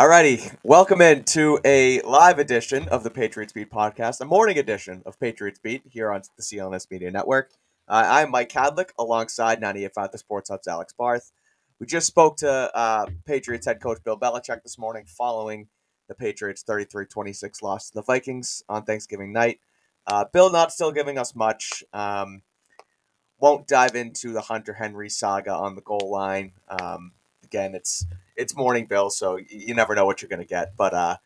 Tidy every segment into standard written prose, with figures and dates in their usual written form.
Alrighty, welcome in to a live edition of the Patriots Beat podcast, a morning edition of Patriots Beat here on the CLNS Media Network. I'm Mike Kadlick alongside 98.5 The Sports Hub's Alex Barth. We just spoke to Patriots head coach Bill Belichick this morning following the Patriots' 33-26 loss to the Vikings on Thanksgiving night. Bill not still giving us much. Won't dive into the Hunter Henry saga on the goal line. Again, it's morning, Bill, so you never know what you're going to get. But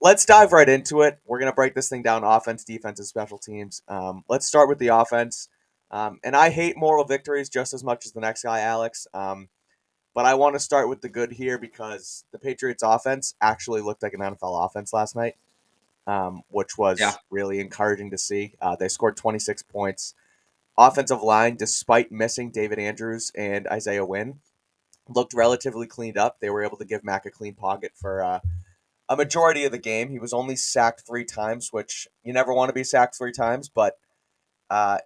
let's dive right into it. We're going to break this thing down: offense, defense, and special teams. Let's start with the offense. And I hate moral victories just as much as the next guy, Alex. But I want to start with the good here because the Patriots' offense actually looked like an NFL offense last night, which Yeah. was really encouraging to see. They scored 26 points. Offensive line, despite missing David Andrews and Isaiah Wynn, looked relatively cleaned up. They were able to give Mac a clean pocket for a majority of the game. He was only sacked 3 times, which you never want to be sacked 3 times, but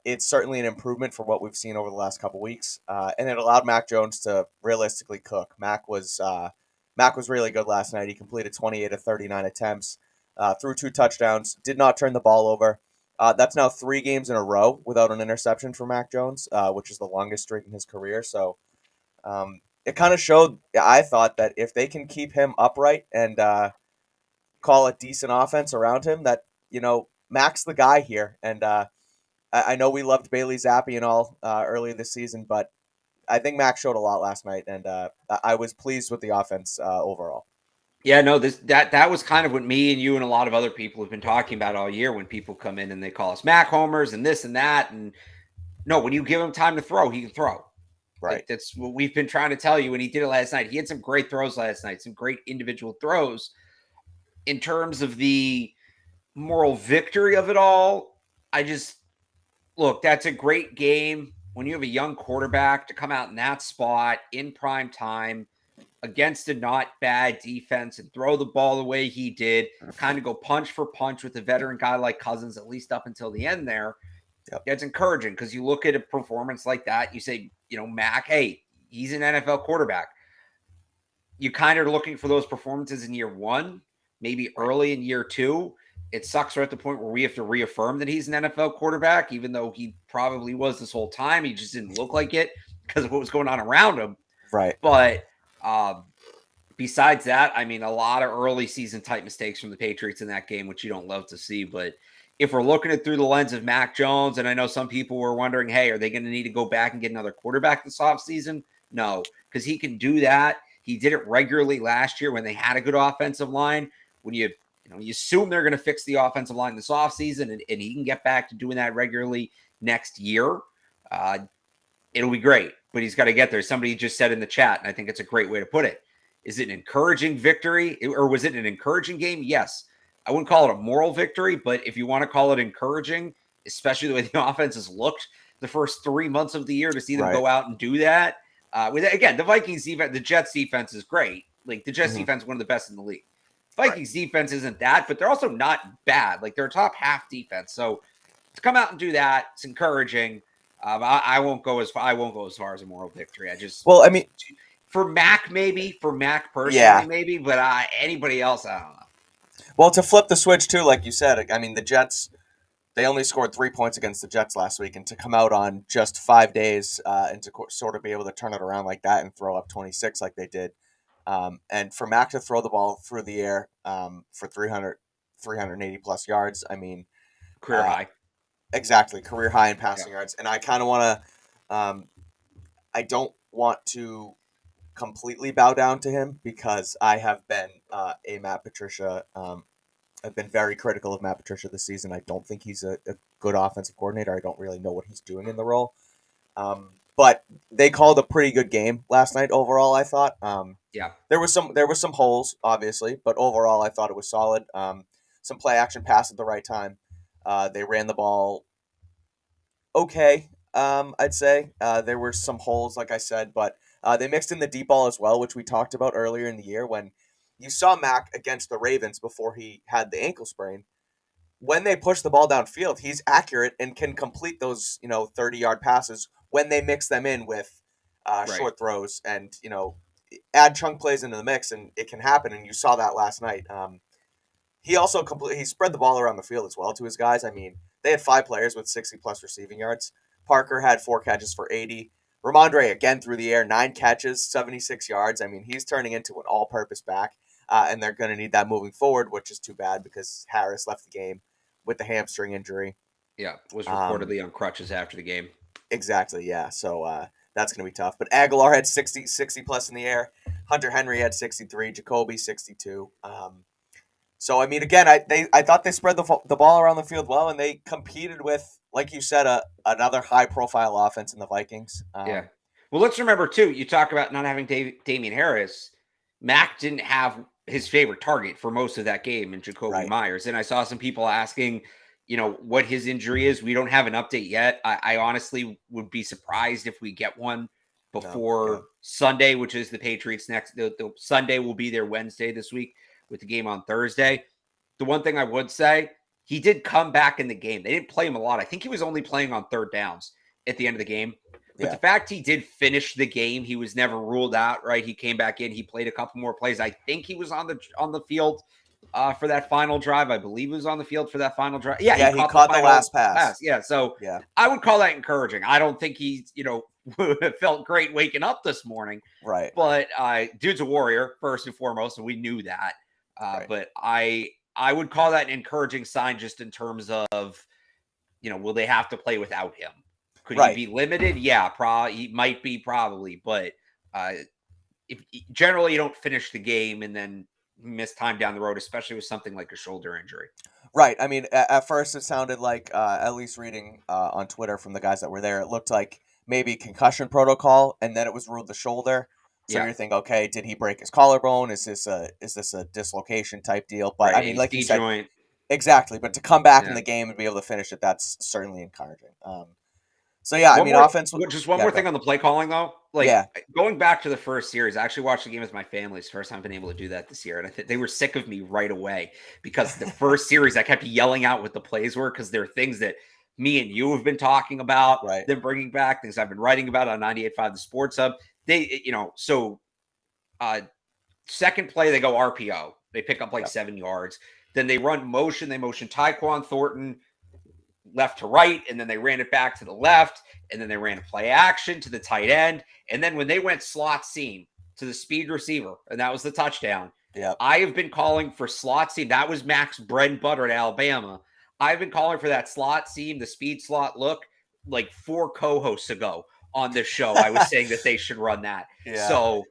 it's certainly an improvement for what we've seen over the last couple weeks. And it allowed Mac Jones to realistically cook. Mac was really good last night. He completed 28 of 39 attempts, threw 2 touchdowns, did not turn the ball over. That's now 3 games in a row without an interception for Mac Jones, which is the longest streak in his career. So it kind of showed, I thought, that if they can keep him upright and call a decent offense around him, that, Mac's the guy here. And I know we loved Bailey Zappi and all earlier this season, but I think Mac showed a lot last night, and I was pleased with the offense overall. Yeah, no, that was kind of what me and you and a lot of other people have been talking about all year when people come in and they call us Mac homers and this and that. And no, when you give him time to throw, he can throw. Right. Like that's what we've been trying to tell you, and he did it last night. He had some great throws last night, some great individual throws. In terms of the moral victory of it all, I just look, that's a great game when you have a young quarterback to come out in that spot in prime time against a not bad defense and throw the ball the way he did, kind of go punch for punch with a veteran guy like Cousins, at least up until the end there. Yep. That's encouraging because you look at a performance like that, you say, Mac, hey, he's an NFL quarterback. You kind of are looking for those performances in year one, maybe early in year two. It sucks we're at the point where we have to reaffirm that he's an NFL quarterback, even though he probably was this whole time. He just didn't look like it because of what was going on around him. Right. But besides that, I mean, a lot of early season type mistakes from the Patriots in that game, which you don't love to see. But if we're looking at through the lens of Mac Jones, and I know some people were wondering, hey, are they going to need to go back and get another quarterback this offseason? No, because he can do that. He did it regularly last year when they had a good offensive line. When you assume they're going to fix the offensive line this offseason, and he can get back to doing that regularly next year, it'll be great. But he's got to get there. Somebody just said in the chat, and I think it's a great way to put it. Is it an encouraging victory, or was it an encouraging game? Yes. I wouldn't call it a moral victory, but if you want to call it encouraging, especially the way the offense has looked the first 3 months of the year, to see them go out and do that. Again, the Vikings defense, the Jets defense is great. Like the Jets defense is one of the best in the league. Vikings defense isn't that, but they're also not bad. Like they're a top half defense. So to come out and do that, it's encouraging. I won't go as far as a moral victory. For Mac personally, maybe, but anybody else, I don't know. Well, to flip the switch too, like you said, I mean the Jets. They only scored 3 points against the Jets last week, and to come out on just 5 days and to sort of be able to turn it around like that and throw up 26 like they did, and for Mac to throw the ball through the air for 380 plus yards, I mean, career high. Exactly, career high in passing yards. And I kind of want to, I don't want to completely bow down to him because I have been a Matt Patricia. I've been very critical of Matt Patricia this season. I don't think he's a good offensive coordinator. I don't really know what he's doing in the role. But they called a pretty good game last night overall, I thought. There was some holes, obviously, but overall I thought it was solid. Some play action pass at the right time. They ran the ball okay, I'd say. There were some holes, like I said, but they mixed in the deep ball as well, which we talked about earlier in the year when you saw Mac against the Ravens before he had the ankle sprain. When they push the ball downfield, he's accurate and can complete those 30-yard passes when they mix them in with short throws and add chunk plays into the mix, and it can happen. And you saw that last night. He also he spread the ball around the field as well to his guys. I mean, they had 5 players with 60+ receiving yards. Parker had 4 catches for 80. Ramondre again through the air, 9 catches, 76 yards. I mean, he's turning into an all-purpose back, and they're going to need that moving forward, which is too bad because Harris left the game with the hamstring injury. Yeah, was reportedly on crutches after the game. Exactly, yeah. So that's going to be tough. But Aguilar had 60 plus in the air. Hunter Henry had 63. Jacoby 62. So I mean, again, I thought they spread the ball around the field well, and they competed with, like you said, another high profile offense in the Vikings. Yeah. Well, let's remember too. You talk about not having Damian Harris. Mac didn't have his favorite target for most of that game in Jacoby Myers, and I saw some people asking, what his injury is. We don't have an update yet. I honestly would be surprised if we get one before Sunday, which is the Patriots next. The Sunday will be their Wednesday this week with the game on Thursday. The one thing I would say, he did come back in the game. They didn't play him a lot. I think he was only playing on third downs at the end of the game. But the fact he did finish the game, he was never ruled out, right? He came back in. He played a couple more plays. I think he was on the field for that final drive. I believe he was on the field for that final drive. Yeah, he caught the last pass. Yeah, so I would call that encouraging. I don't think he, felt great waking up this morning. Right. But dude's a warrior, first and foremost, and we knew that. But I would call that an encouraging sign just in terms of, will they have to play without him? Could he be limited? Yeah, he might be probably. But if generally you don't finish the game and then miss time down the road, especially with something like a shoulder injury. Right. I mean, at first it sounded like, at least reading on Twitter from the guys that were there, it looked like maybe concussion protocol, and then it was ruled the shoulder. So you're thinking, okay, did he break his collarbone? Is this a dislocation type deal? But I mean, like you said, joint. Exactly. But to come back in the game and be able to finish it, that's certainly encouraging. So yeah, offense. Just one more thing on the play calling though. Going back to the first series, I actually watched the game with my family. It's the first time I've been able to do that this year, and they were sick of me right away because the first series I kept yelling out what the plays were because there are things that me and you have been talking about, them bringing back things I've been writing about on 98.5 The Sports Hub. They, second play they go RPO, they pick up 7 yards. Then they run motion. They motion Tyquan Thornton left to right, and then they ran it back to the left, and then they ran a play action to the tight end. And then when they went slot seam to the speed receiver, and that was the touchdown. I have been calling for slot seam. That was Mac's bread and butter at Alabama. I've been calling for that slot seam, the speed slot look, like 4 co-hosts ago on this show. I was saying that they should run that. So,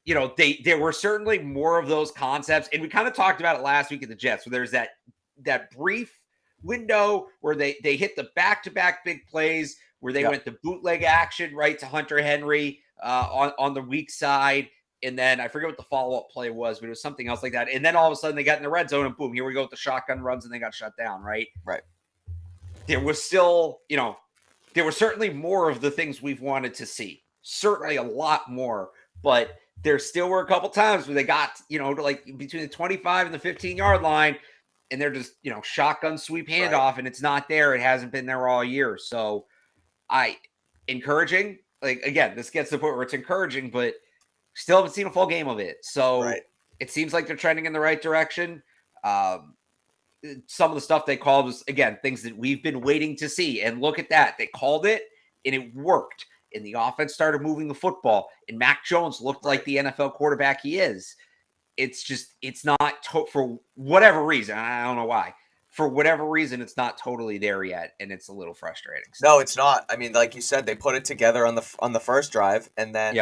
there were certainly more of those concepts, and we kind of talked about it last week at the Jets, where there's that brief window where they hit the back-to-back big plays where they went the bootleg action right to Hunter Henry on the weak side, and then I forget what the follow-up play was, but it was something else like that. And then all of a sudden they got in the red zone, and boom, here we go with the shotgun runs, and they got shut down, right? There was still, there were certainly more of the things we've wanted to see, certainly a lot more, but there still were a couple times where they got, to between the 25 and the 15-yard line, and they're just, shotgun sweep handoff, and it's not there. It hasn't been there all year. So encouraging, again, this gets to the point where it's encouraging, but still haven't seen a full game of it. So it seems like they're trending in the right direction. Some of the stuff they called was, again, things that we've been waiting to see. And look at that. They called it, and it worked. And the offense started moving the football. And Mac Jones looked like the NFL quarterback he is. It's just, it's not, for whatever reason, I don't know why, for whatever reason, it's not totally there yet, and it's a little frustrating. No, it's not. I mean, like you said, they put it together on the first drive, and then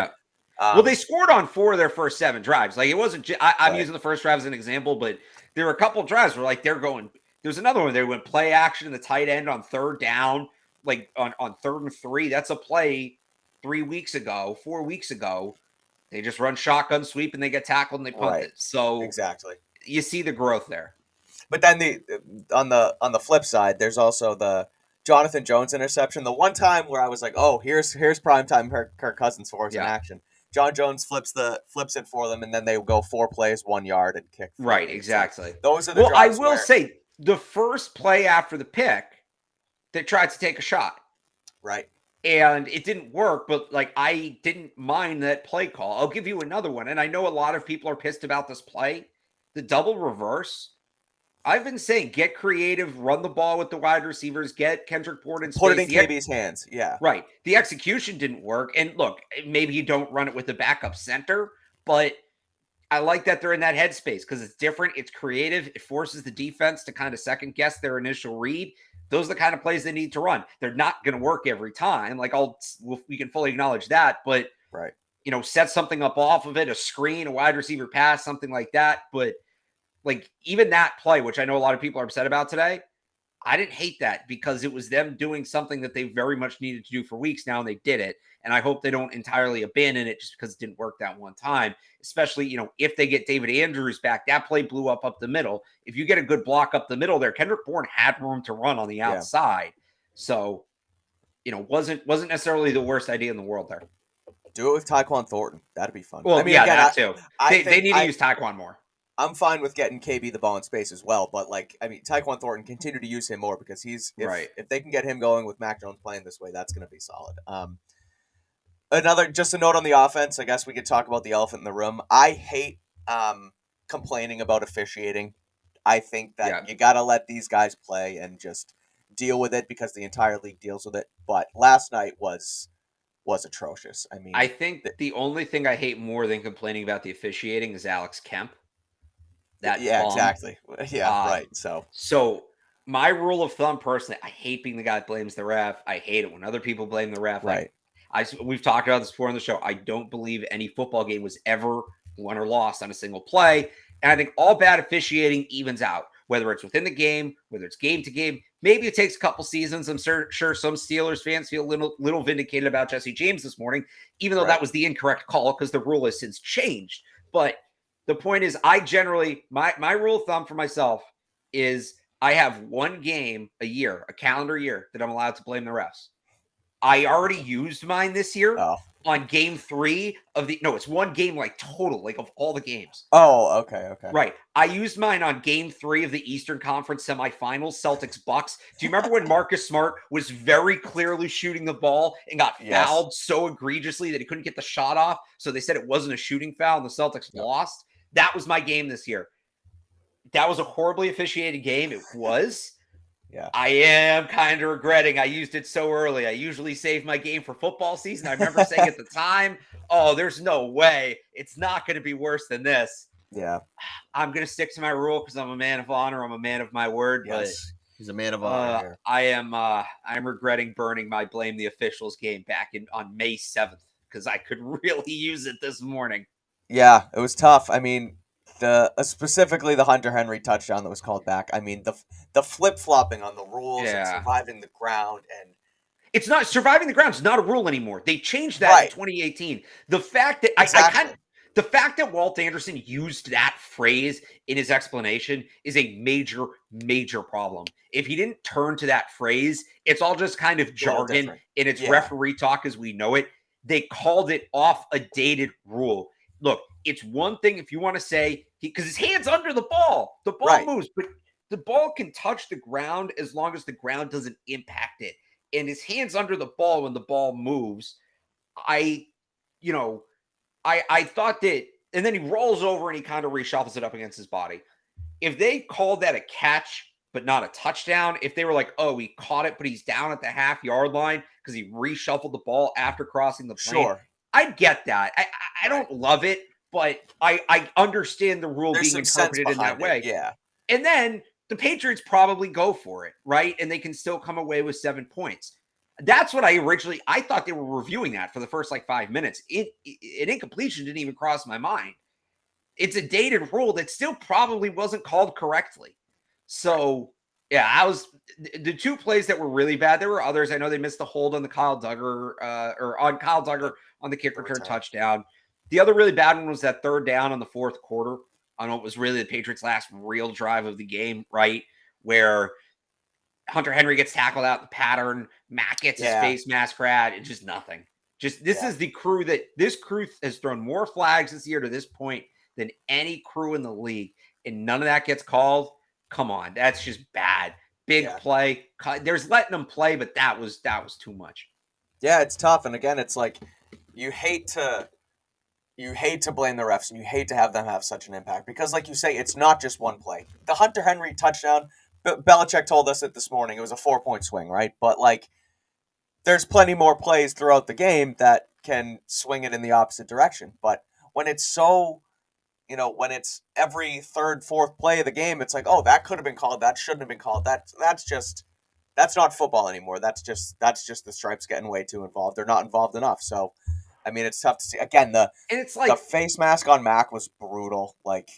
well, they scored on 4 of their first 7 drives. Like, it wasn't. I'm using the first drive as an example, but there were a couple of drives where they're going. There's another one. They went play action in the tight end on third down, like on 3rd and 3. That's a play 4 weeks ago. They just run shotgun sweep and they get tackled and they punt it. So exactly, you see the growth there. But then on the flip side, there's also the Jonathan Jones interception. The one time where I was like, oh, here's primetime Kirk Cousins for us in action. John Jones flips it for them, and then they go 4 plays, 1 yard, and kick. Right, exactly. So those are the. Well, I will say the first play after the pick, they tried to take a shot. Right. And it didn't work, but like I didn't mind that play call. I'll give you another one. And I know a lot of people are pissed about this play. The double reverse. I've been saying get creative, run the ball with the wide receivers, get Kendrick Bourne in Put it space. in KB's hands. Yeah. Right. The execution didn't work. And look, maybe you don't run it with the backup center, but I like that they're in that headspace because it's different. It's creative. It forces the defense to kind of second guess their initial read. Those are the kind of plays they need to run. They're not going to work every time. Like we can fully acknowledge that, but Right. set something up off of it, a screen, a wide receiver pass, something like that. But like even that play, which I know a lot of people are upset about today, I didn't hate that because it was them doing something that they very much needed to do for weeks now, and they did it. And I hope they don't entirely abandon it just because it didn't work that one time, especially, if they get David Andrews back. That play blew up the middle. If you get a good block up the middle there, Kendrick Bourne had room to run on the outside. So, wasn't necessarily the worst idea in the world there. Do it with Tyquan Thornton. That'd be fun. Well, again, that too. They need to use Tyquan more. I'm fine with getting KB the ball in space as well, but Tyquan Thornton, continue to use him more because if they can get him going with Mac Jones playing this way, that's going to be solid. Just a note on the offense. I guess we could talk about the elephant in the room. I hate complaining about officiating. I think that you got to let these guys play and just deal with it because the entire league deals with it. But last night was atrocious. I think the only thing I hate more than complaining about the officiating is Alex Kemp. Exactly. Yeah, right. So my rule of thumb, personally, I hate being the guy that blames the ref. I hate it when other people blame the ref. Right. We've talked about this before on the show. I don't believe any football game was ever won or lost on a single play. And I think all bad officiating evens out, whether it's within the game, whether it's game to game. Maybe it takes a couple seasons. I'm sure some Steelers fans feel a little vindicated about Jesse James this morning, even though that was the incorrect call because the rule has since changed. But the point is, I generally, my rule of thumb for myself is I have one game a year, a calendar year, that I'm allowed to blame the refs. I already used mine this year on game 3 of it's one game total, of all the games. Oh, okay. Right. I used mine on game 3 of the Eastern Conference semifinals, Celtics Bucks. Do you remember when Marcus Smart was very clearly shooting the ball and got fouled so egregiously that he couldn't get the shot off? So they said it wasn't a shooting foul and the Celtics lost. That was my game this year. That was a horribly officiated game. It was. Yeah. I am kind of regretting I used it so early. I usually save my game for football season. I remember saying at the time, there's no way. It's not going to be worse than this. Yeah. I'm going to stick to my rule because I'm a man of honor. I'm a man of my word. Yes. He's a man of honor here. I'm regretting burning my Blame the Officials game back on May 7th because I could really use it this morning. Yeah, it was tough. Specifically the Hunter Henry touchdown that was called back. The flip-flopping on the rules and surviving the ground, and it's not surviving the ground is not a rule anymore. They changed that in 2018. The fact that the fact that Walt Anderson used that phrase in his explanation is a major, major problem. If he didn't turn to that phrase, it's all just kind of jargon and it's referee talk as we know it. They called it off a dated rule. Look, it's one thing if you want to say because his hand's under the ball moves, but the ball can touch the ground as long as the ground doesn't impact it. And his hand's under the ball when the ball moves. I thought that, and then he rolls over and he kind of reshuffles it up against his body. If they called that a catch but not a touchdown, if they were like, he caught it, but he's down at the half-yard line because he reshuffled the ball after crossing the plane. Sure. I get that. I don't love it, but I understand the rule being interpreted in that way. Yeah. And then the Patriots probably go for it, right? And they can still come away with 7 points. That's what I thought they were reviewing that for the first 5 minutes. An incompletion didn't even cross my mind. It's a dated rule that still probably wasn't called correctly. So, I was the 2 plays that were really bad. There were others. I know they missed the hold on the Kyle Duggar on the kick return touchdown. The other really bad one was that 3rd down on the 4th quarter on what was really the Patriots' last real drive of the game, right? Where Hunter Henry gets tackled out the pattern, Matt gets his face mask rad, it's just nothing. Is the crew this crew has thrown more flags this year to this point than any crew in the league, and none of that gets called. Come on, that's just bad. Big play. There's letting them play, but that was too much. Yeah, it's tough. And again, it's like you hate to you hate to blame the refs and you hate to have them have such an impact because, like you say, it's not just one play. The Hunter Henry touchdown, Belichick told us it this morning. It was a 4-point swing, right? But like, there's plenty more plays throughout the game that can swing it in the opposite direction. But when it's so, when it's every third, fourth play of the game, it's like, oh, that could have been called. That shouldn't have been called. That's not football anymore. That's just the stripes getting way too involved. They're not involved enough. So, I mean, it's tough to see. Again, And it's the like, face mask on Mac was brutal. Like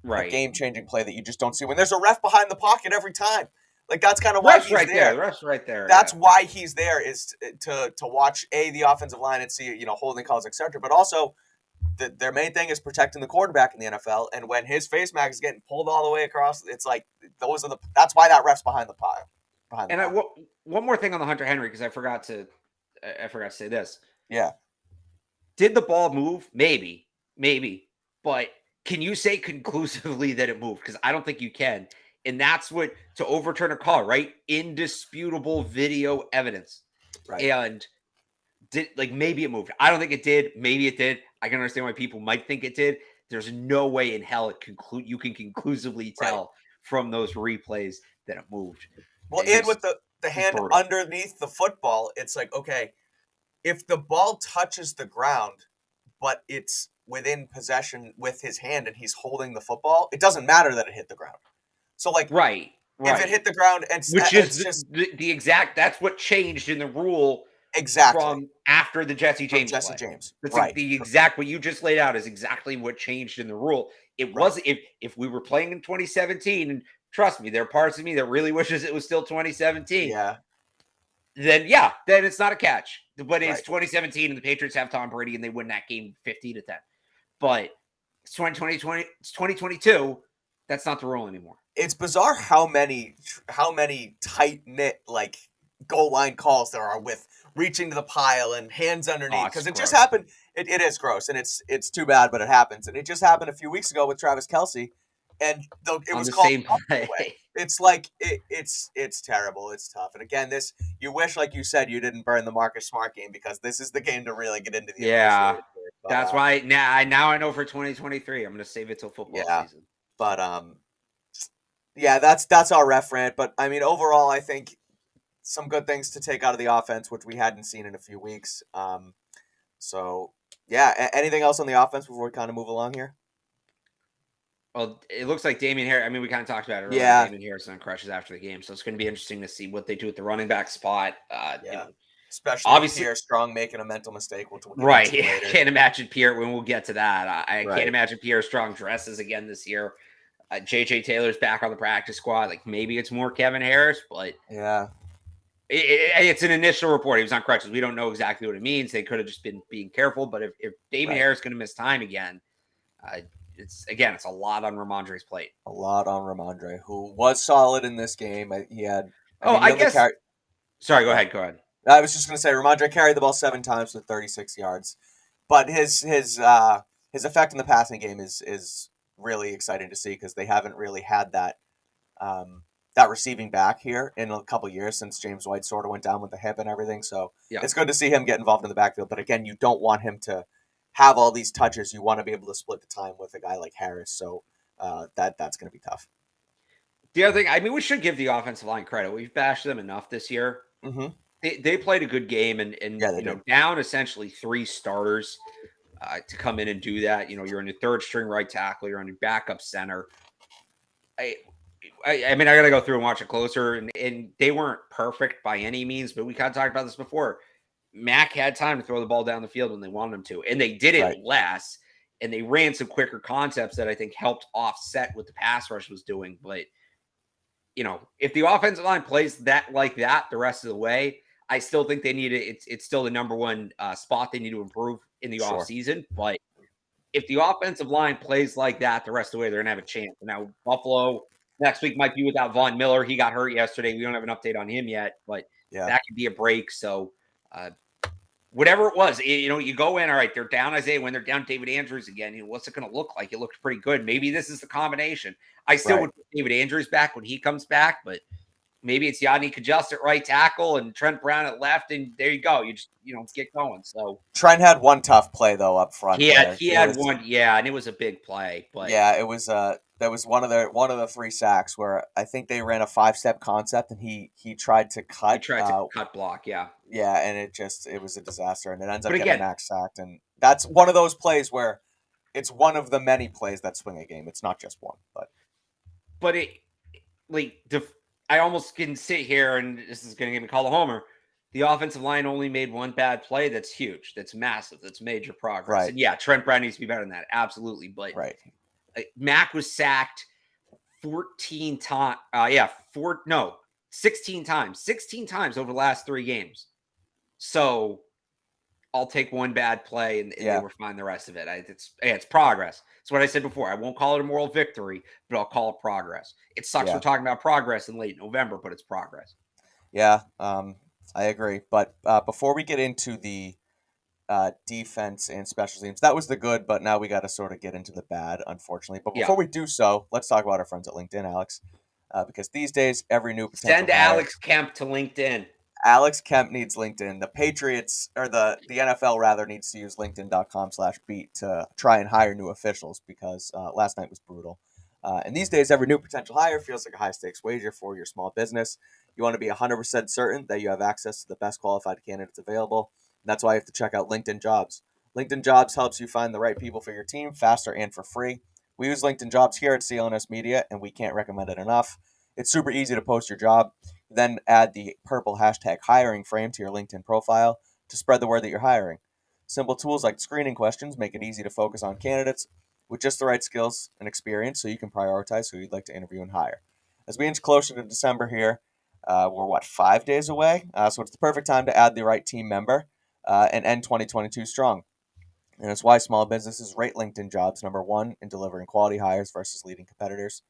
a right. game changing play that you just don't see when there's a ref behind the pocket every time. Like that's kind of why Ref's he's right there. there. The ref's right there. That's Yeah. why he's there is to watch the offensive line and see holding calls, etc. But also their main thing is protecting the quarterback in the NFL. And when his face mask is getting pulled all the way across, it's like that's why that ref's behind the pile, behind the And pocket. one more thing on the Hunter Henry, because I forgot to say this. Yeah, Did the ball move? Maybe. But can you say conclusively that it moved? Because I don't think you can. And that's what, to overturn a call, right? Indisputable video evidence. right. And maybe it moved. I don't think it did. Maybe it did. I can understand why people might think it did. There's no way in hell you can conclusively Right. tell from those replays that it moved. Well, It and with just the is hand brutal. underneath the football, it's like, okay, if the ball touches the ground, but it's within possession with his hand and he's holding the football, it doesn't matter that it hit the ground. So, like, Right, if it right. hit the ground, Which is it's just the exact, that's what changed in the rule exactly from after the Jesse from James Jesse play. James. That's Right. the exact, what you just laid out is exactly what changed in the rule. It Right. was, if we were playing in 2017, and trust me, there are parts of me that really wishes it was still 2017. Yeah. Then yeah, then it's not a catch. But it's Right. 2017 and the Patriots have Tom Brady and they win that game 50-10. But it's 2020, it's 2022. That's not the rule anymore. It's bizarre how many tight knit like goal line calls there are with reaching to the pile and hands Oh, underneath it's because it just gross. happened. It is gross and it's too bad, but it happens and it just happened a few weeks ago with Travis Kelsey, and it On was the called same the opposite play. way. It's like it's terrible. It's tough. And again, this you wish, like you said, you didn't burn the Marcus Smart game because this is the game to really get into the Yeah. officiating here. But That's why now I know for 2023, I'm going to save it till football yeah, season. but yeah, that's our ref rant. But I mean, overall, I think some good things to take out of the offense, which we hadn't seen in a few weeks. So yeah, anything else on the offense before we kind of move along here? Well, it looks like Damian Harris. I mean, we kind of talked about it earlier. Yeah, Damian Harrison crushes after the game, so it's going to be interesting to see what they do at the running back spot. yeah. Especially with Obviously, Pierre Strong making a mental mistake, which we'll get right. into later. Can't imagine Pierre when we'll get to that. I can't Right. imagine Pierre Strong dresses again this year. JJ Taylor's back on the practice squad. Like maybe it's more Kevin Harris, but Yeah. it's an initial report. He was on crutches. We don't know exactly what it means. They could have just been being careful. But if David Right. Harris is going to miss time again, it's a lot on Ramondre's plate. A lot on Ramondre, who was solid in this game. He had. I Oh, mean, he I only guess. carried. Sorry, go Go ahead. ahead. Go ahead. I was just going to say Ramondre carried the ball 7 times for 36 yards, but his effect in the passing game is really exciting to see because they haven't really had that receiving back here in a couple years since James White sort of went down with the hip and everything. So Yeah. it's good to see him get involved in the backfield. But again, you don't want him to have all these touches. You want to be able to split the time with a guy like Harris. So that's going to be tough. The other thing, I mean, we should give the offensive line credit. We've bashed them enough this year. Mm-hmm. They played a good game, and Yeah, they did. down essentially 3 starters to come in and do that. You're on your third string right tackle. You're on your backup center. I mean, I got to go through and watch it closer, and they weren't perfect by any means, but we kind of talked about this before. Mac had time to throw the ball down the field when they wanted him to, and they did it Right. less, and they ran some quicker concepts that I think helped offset what the pass rush was doing. But, if the offensive line plays that like that the rest of the way, I still think they need it. It's still the number one spot they need to improve in the Sure. offseason. But if the offensive line plays like that the rest of the way, they're going to have a chance. Now, Buffalo next week might be without Von Miller. He got hurt yesterday. We don't have an update on him yet, but Yeah. that could be a break. So, whatever it was, you go in, all right, they're down Isaiah. When they're down David Andrews again, what's it going to look like? It looked pretty good. Maybe this is the combination. I still would put David Andrews back when he comes back, but maybe it's Yannick Adjust at right tackle and Trent Brown at left, and there you go. You just get going. So Trent had one tough play though up front he had where he it had was one, yeah, and it was a big play, but yeah, it was that was one of the 3 sacks where I think they ran a 5-step concept and he tried to he cut tried to cut block, yeah. yeah, and it was a disaster and it ends up But getting again, Max sacked, and that's one of those plays where it's one of the many plays that swing a game. It's not just one, but it like I almost can sit here and this is going to get me called a homer. The offensive line only made one bad play. That's huge. That's massive. That's major progress. right, And yeah, Trent Brown needs to be better than that. Absolutely. But right. Mac was sacked 14 times. 16 times. 16 times over the last 3 games. So I'll take one bad play and they Yeah, were fine the rest of it. It's progress. It's what I said before. I won't call it a moral victory, but I'll call it progress. It sucks we're yeah, talking about progress in late November, but it's progress. yeah. I agree. But before we get into the defense and special teams, that was the good. But now we got to sort of get into the bad, unfortunately. But Yeah. before we do so, let's talk about our friends at LinkedIn, Alex, because these days every new potential Send hire. Alex Kemp to LinkedIn. Alex Kemp needs LinkedIn. The Patriots, or the NFL rather, needs to use LinkedIn.com/beat to try and hire new officials because last night was brutal. And these days, every new potential hire feels like a high stakes wager for your small business. You want to be 100% certain that you have access to the best qualified candidates available. And that's why you have to check out LinkedIn Jobs. LinkedIn Jobs helps you find the right people for your team faster and for free. We use LinkedIn Jobs here at CLNS Media, and we can't recommend it enough. It's super easy to post your job, then add the purple hashtag hiring frame to your LinkedIn profile to spread the word that you're hiring. Simple tools like screening questions make it easy to focus on candidates with just the right skills and experience so you can prioritize who you'd like to interview and hire. As we inch closer to December here, we're 5 days away? So it's the perfect time to add the right team member and end 2022 strong. And it's why small businesses rate LinkedIn Jobs number one in delivering quality hires versus leading competitors.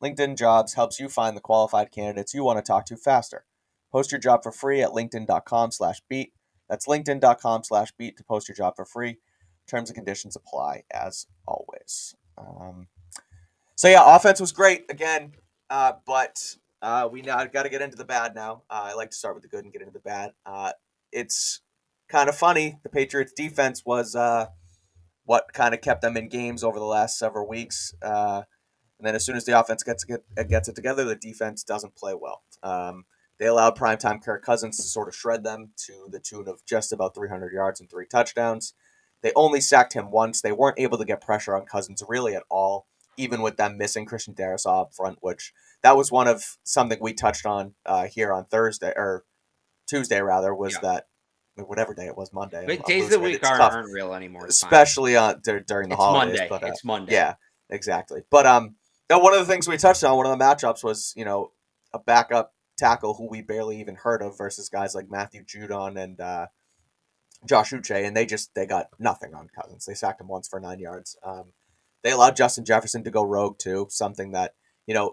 LinkedIn Jobs helps you find the qualified candidates you want to talk to faster. Post your job for free at linkedin.com/beat. That's linkedin.com/beat to post your job for free. Terms and conditions apply as always. So yeah, offense was great again, but we now got to get into the bad now. I like to start with the good and get into the bad. It's kind of funny. The Patriots defense was what kind of kept them in games over the last several weeks. And then as soon as the offense gets it together, the defense doesn't play well. They allowed primetime Kirk Cousins to sort of shred them to the tune of just about 300 yards and 3 touchdowns. They only sacked him once. They weren't able to get pressure on Cousins really at all, even with them missing Christian Darrisaw up front, which that was one of something we touched on here on Thursday or Tuesday rather, was Yeah. that whatever day it was, Monday. But I'm days of the losing it. week It's tough, aren't real anymore. It's fine. especially during the It's holidays. Monday. But It's Monday. yeah, exactly. But one of the things we touched on, one of the matchups was a backup tackle who we barely even heard of versus guys like Matthew Judon and Josh Uche, and they got nothing on Cousins. They sacked him once for 9 yards. They allowed Justin Jefferson to go rogue too, something that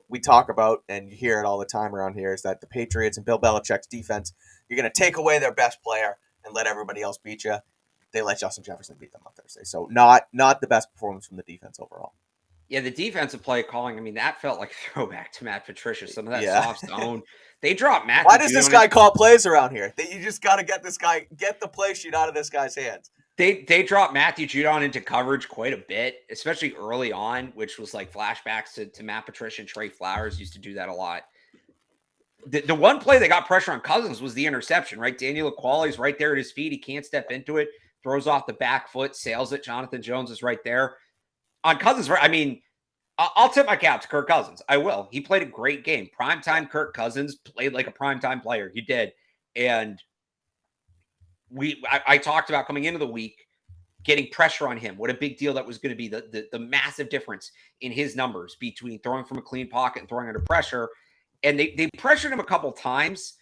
we talk about and you hear it all the time around here is that the Patriots and Bill Belichick's defense, you're going to take away their best player and let everybody else beat you. They let Justin Jefferson beat them on Thursday, so not the best performance from the defense overall. Yeah, the defensive play calling, I mean, that felt like a throwback to Matt Patricia. Some of that Yeah. soft zone. They dropped Matthew Why does this Judon. guy call plays around here? You just got to get the play sheet out of this guy's hands. They dropped Matthew Judon into coverage quite a bit, especially early on, which was like flashbacks to Matt Patricia. Trey Flowers used to do that a lot. The one play that got pressure on Cousins was the interception, right? Daniel Aquali's right there at his feet. He can't step into it, throws off the back foot, sails it. Jonathan Jones is right there. On Cousins, I mean, I'll tip my cap to Kirk Cousins. I will. He played a great game. Primetime Kirk Cousins played like a primetime player. He did. And I talked about coming into the week, getting pressure on him. What a big deal that was going to be. The massive difference in his numbers between throwing from a clean pocket and throwing under pressure. And they pressured him a couple times,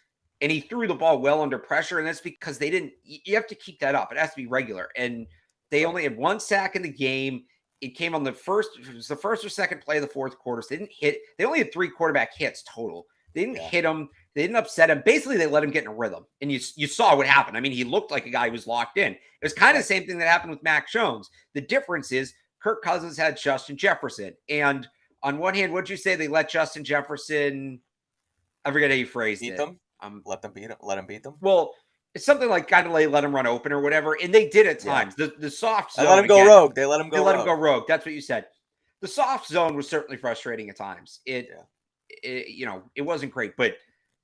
and he threw the ball well under pressure. And that's because they didn't. You have to keep that up. It has to be regular. And they only had 1 sack in the game. It came on it was the first or second play of the fourth quarter. So they only had 3 quarterback hits total. They didn't hit him. They didn't upset him. Basically, they let him get in a rhythm. And you saw what happened. I mean, he looked like a guy who was locked in. It was kind of the same thing that happened with Mac Jones. The difference is Kirk Cousins had Justin Jefferson. And on one hand, what'd you say? They let Justin Jefferson I forget how you phrased Beat it. them. Let them beat them. Let them beat them. Well, it's something like kind of like let him run open or whatever, and they did at Yeah. times. The soft I let zone him go again, rogue. They let him they go let him go rogue. rogue. That's what you said. The soft zone was certainly frustrating at times. Yeah. It wasn't great, but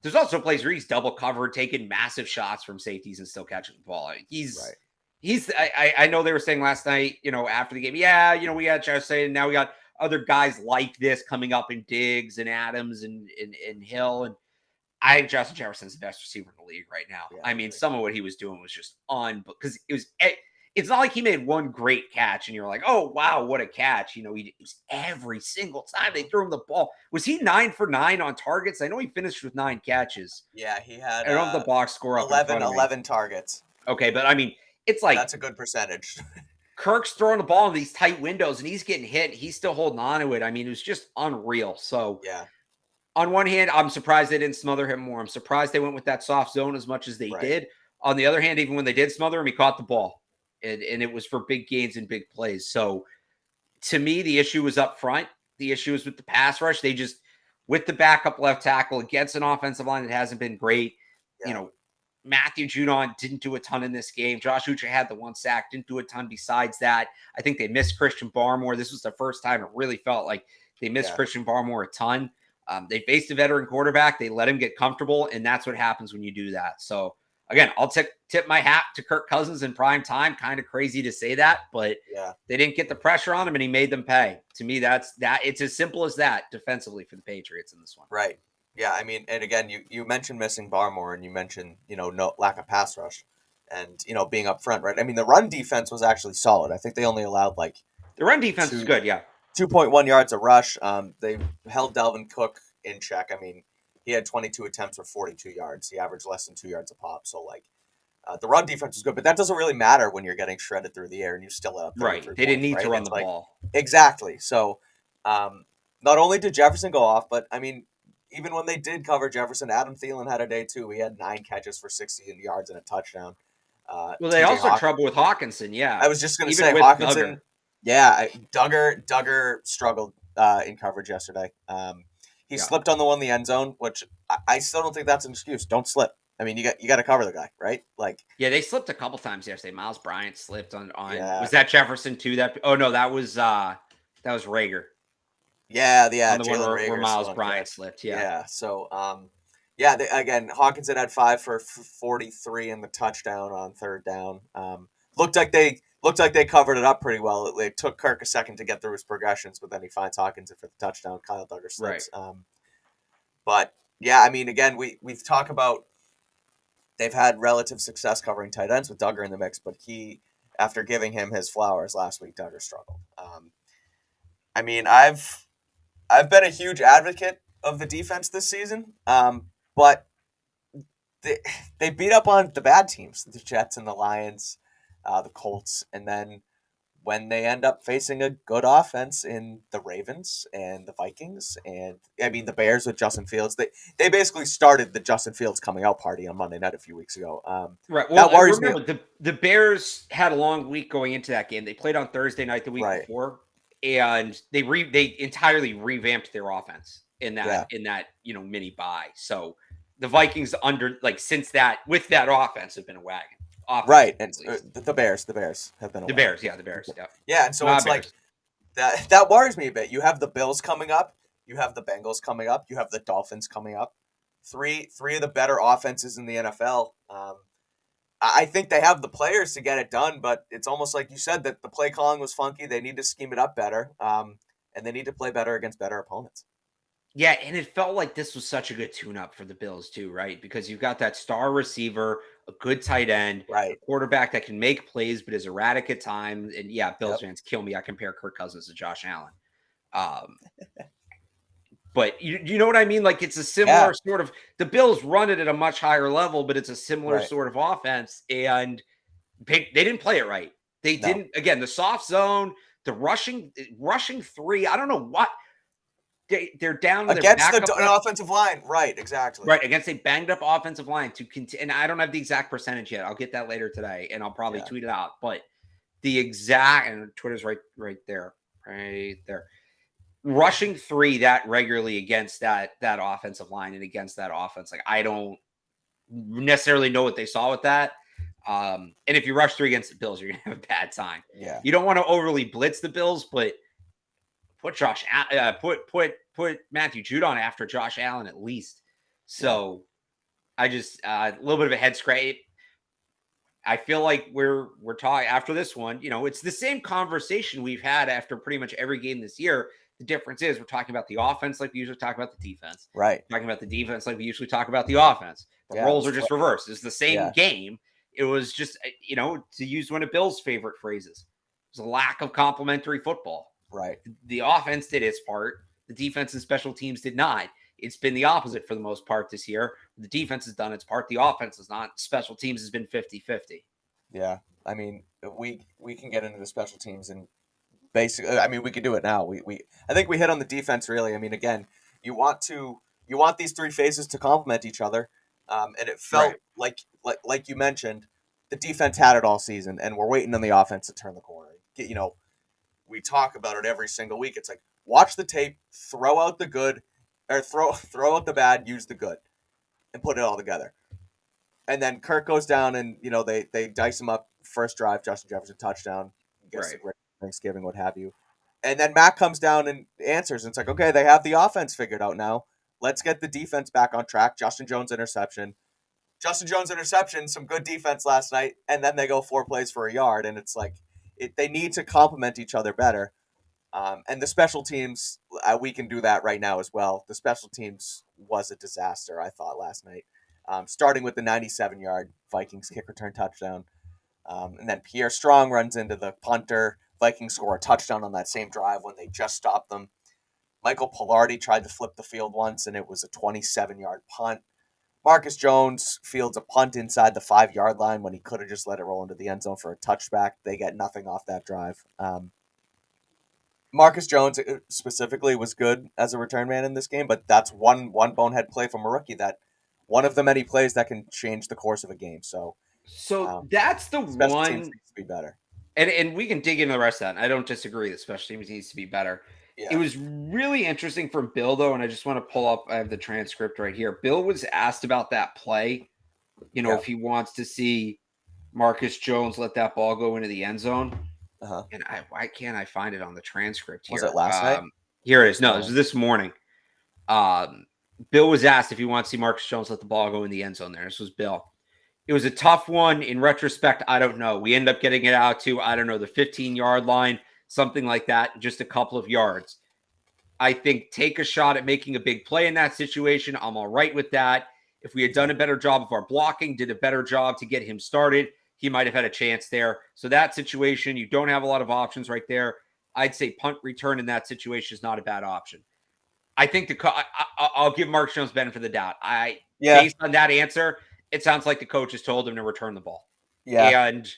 there's also plays where he's double covered, taking massive shots from safeties and still catching the ball. Right. I know they were saying last night, after the game, yeah, we got just saying now we got other guys like this coming up in Diggs and Adams and Hill. And I think Justin Jefferson's the best receiver in the league right now. Yeah, I I mean, agree. some of what he was doing was just because it's not like he made one great catch and you're like, oh wow, what a catch. It was every single time they threw him the ball. Was he 9 for 9 on targets? I know he finished with 9 catches. Yeah, he had I don't have the box score up in 11, front of me. 11 targets. Okay, but I mean, it's like That's a good percentage. Kirk's throwing the ball in these tight windows and he's getting hit. He's still holding on to it. I mean, it was just unreal. So Yeah. on one hand, I'm surprised they didn't smother him more. I'm surprised they went with that soft zone as much as they Right. did. On the other hand, even when they did smother him, he caught the ball. And it was for big gains and big plays. So to me, the issue was up front. The issue is with the pass rush. They just, with the backup left tackle against an offensive line that hasn't been great, Yeah. Matthew Judon didn't do a ton in this game. Josh Uche had the 1 sack, didn't do a ton besides that. I think they missed Christian Barmore. This was the first time it really felt like they missed Christian Barmore a ton. They faced a veteran quarterback. They let him get comfortable, and that's what happens when you do that. So, again, I'll tip my hat to Kirk Cousins in prime time. Kind of crazy to say that, but they didn't get the pressure on him, and he made them pay. To me, that's that. It's as simple as that defensively for the Patriots in this one. Right. Yeah, I mean, and again, you mentioned missing Barmore, and you mentioned, no lack of pass rush and, being up front, right? I mean, the run defense was actually solid. I think they only allowed the run defense is good, yeah. 2.1 yards a rush. They held Dalvin Cook in check. I mean, he had 22 attempts for 42 yards. He averaged less than 2 yards a pop. So, the run defense was good, but that doesn't really matter when you're getting shredded through the air and you still have 33 right. They didn't need to run the ball. Exactly. So, not only did Jefferson go off, but I mean, even when they did cover Jefferson, Adam Thielen had a day too. He had 9 catches for 60 yards and a touchdown. Well, they also had trouble with Hawkinson, yeah. I was just going to say with Hawkinson. Duggar. Yeah, Duggar struggled in coverage yesterday. He slipped on the one in the end zone, which I still don't think that's an excuse. Don't slip. I mean, you got to cover the guy, right? They slipped a couple times yesterday. Miles Bryant slipped on. Yeah. Was that Jefferson too? No, that was Rager. Yeah, on the one where Miles Bryant slipped. Yeah. So, again, Hawkinson had 5 for 43 in the touchdown on third down. Looked like they covered it up pretty well. It took Kirk a second to get through his progressions, but then he finds Hawkinson for the touchdown. Kyle Duggar slips. Right. But yeah, I mean, again, we've talked about they've had relative success covering tight ends with Duggar in the mix, but after giving him his flowers last week, Duggar struggled. I mean, I've been a huge advocate of the defense this season, but they beat up on the bad teams, the Jets and the Lions, the Colts, and then when they end up facing a good offense in the Ravens and the Vikings, and I mean the Bears with Justin Fields, they basically started the Justin Fields coming out party on Monday night a few weeks ago. Right. Well, that worries remember, me. the Bears had a long week going into that game. They played on Thursday night the week before, and they entirely revamped their offense in that mini bye. So the Vikings since that with that offense have been a wagon. Right, and the Bears have been the Bears, yeah, the Bears, yeah, and so it's Bears. That worries me a bit. You have the Bills coming up, you have the Bengals coming up, you have the Dolphins coming up. Three of the better offenses in the NFL. I think they have the players to get it done, but it's almost like you said that the play calling was funky. They need to scheme it up better, and they need to play better against better opponents. Yeah, and it felt like this was such a good tune-up for the Bills too, right? Because you've got that star receiver, a good tight end, right, a quarterback that can make plays but is erratic at times. And yeah, Bills fans kill me. I compare Kirk Cousins to Josh Allen. But you know what I mean? Like it's a similar sort of the Bills run it at a much higher level, but it's a similar sort of offense. And they didn't play it right. They didn't. Again, the soft zone, the rushing three. I don't know what. They're down against the offensive line, right? Exactly, right against a banged up offensive line to continue. And I don't have the exact percentage yet. I'll get that later today, and I'll probably tweet it out. But the exact and Twitter's right there. rushing 3 that regularly against that offensive line and against that offense, like I don't necessarily know what they saw with that. And if you rush 3 against the Bills, you're gonna have a bad time. Yeah. You don't want to overly blitz the Bills, but put put Matthew Judon after Josh Allen at least. So I just a little bit of a head scrape. I feel like we're talking after this one. It's the same conversation we've had after pretty much every game this year. The difference is we're talking about the offense like we usually talk about the defense. Right. We're talking about the defense like we usually talk about the offense. The roles are just reversed. It's the same game. It was just, to use one of Bill's favorite phrases, it was a lack of complementary football. Right. The offense did its part. The defense and special teams did not. It's been the opposite for the most part this year. The defense has done its part. The offense has not. Special teams has been 50-50. Yeah. I mean, we can get into the special teams and basically, I mean, we could do it now. I think we hit on the defense really. I mean, again, you want these 3 phases to complement each other. And it felt like you mentioned, the defense had it all season, and we're waiting on the offense to turn the corner. We talk about it every single week. It's like, watch the tape, throw out the good, or throw out the bad, use the good, and put it all together. And then Kirk goes down, and they dice him up first drive, Justin Jefferson touchdown, gets the great Thanksgiving, what have you. And then Mac comes down and answers, and it's like, okay, they have the offense figured out now. Let's get the defense back on track. Justin Jones interception, some good defense last night, and then they go 4 plays for a yard, and it's like they need to complement each other better. And the special teams, we can do that right now as well. The special teams was a disaster, I thought, last night. Starting with the 97-yard Vikings kick return touchdown. And then Pierre Strong runs into the punter. Vikings score a touchdown on that same drive when they just stopped them. Michael Pilardi tried to flip the field once, and it was a 27-yard punt. Marcus Jones fields a punt inside the 5-yard line when he could have just let it roll into the end zone for a touchback. They get nothing off that drive. Marcus Jones specifically was good as a return man in this game, but that's one bonehead play from a rookie, that one of the many plays that can change the course of a game. So that's the special one teams needs to be better. And we can dig into the rest of that. I don't disagree that special teams needs to be better. Yeah. It was really interesting from Bill, though, and I just want to pull up. I have the transcript right here. Bill was asked about that play, if he wants to see Marcus Jones let that ball go into the end zone. Uh-huh. And why can't I find it on the transcript here? Was it last night? Here it is. No, this was this morning. Bill was asked if he wants to see Marcus Jones let the ball go in the end zone there. This was Bill. It was a tough one. In retrospect, I don't know. We end up getting it out to, I don't know, the 15-yard line, something like that, just a couple of yards. I think take a shot at making a big play in that situation. I'm all right with that. If we had done a better job of our blocking, did a better job to get him started, he might have had a chance there. So that situation, you don't have a lot of options right there. I'd say punt return in that situation is not a bad option. I think I'll give Mark Jones benefit of the doubt. Based on that answer, it sounds like the coach has told him to return the ball. Yeah. And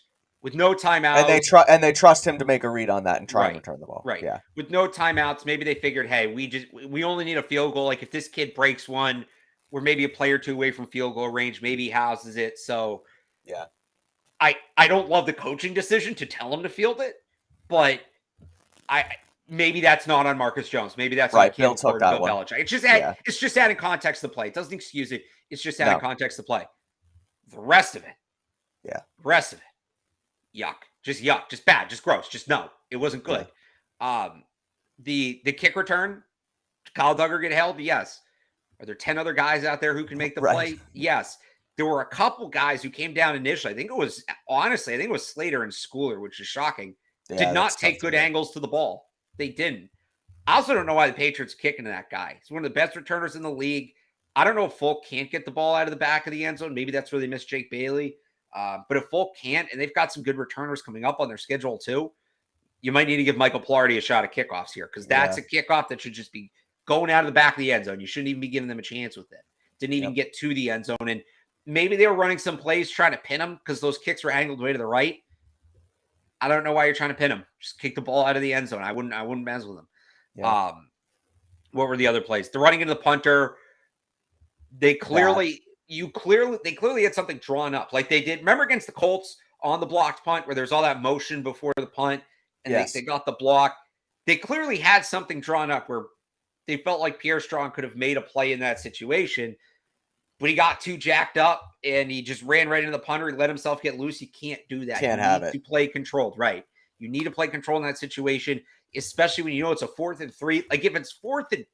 with no timeouts. And they trust him to make a read on that and try and return the ball. Right. Yeah. With no timeouts, maybe they figured, hey, we only need a field goal. Like if this kid breaks one, we're maybe a play or two away from field goal range. Maybe he houses it. So yeah. I don't love the coaching decision to tell him to field it, but maybe that's not on Marcus Jones. Maybe that's right. on Bill took that one. Belichick. It's just adding context to the play. It doesn't excuse it. It's just adding context to the play. The rest of it. Yeah. The rest of it. Yuck. Just bad. Just gross. Just no. It wasn't good. Yeah. The kick return, Kyle Duggar get held? Yes. Are there 10 other guys out there who can make the play? Yes. There were a couple guys who came down initially. I think it was Slater and Schooler, which is shocking. Yeah, did not take good angles to the ball. They didn't. I also don't know why the Patriots kicking to that guy. He's one of the best returners in the league. I don't know if Folk can't get the ball out of the back of the end zone. Maybe that's where they missed Jake Bailey. But if Folk can't, and they've got some good returners coming up on their schedule too, you might need to give Michael Pilardi a shot at kickoffs here, because that's a kickoff that should just be going out of the back of the end zone. You shouldn't even be giving them a chance with it. Didn't even get to the end zone. And maybe they were running some plays trying to pin them because those kicks were angled way to the right. I don't know why you're trying to pin them. Just kick the ball out of the end zone. I wouldn't mess with them. Yeah. What were the other plays? The running into the punter. They clearly had something drawn up like they did. Remember against the Colts on the blocked punt where there's all that motion before the punt and they got the block. they clearly had something drawn up where they felt like Pierre Strong could have made a play in that situation, but he got too jacked up and he just ran right into the punter. He let himself get loose. You can't do that. You Can't have need it. to play controlled, right? You need to play control in that situation, especially when you know it's a 4th and 3. Like if it's 4th and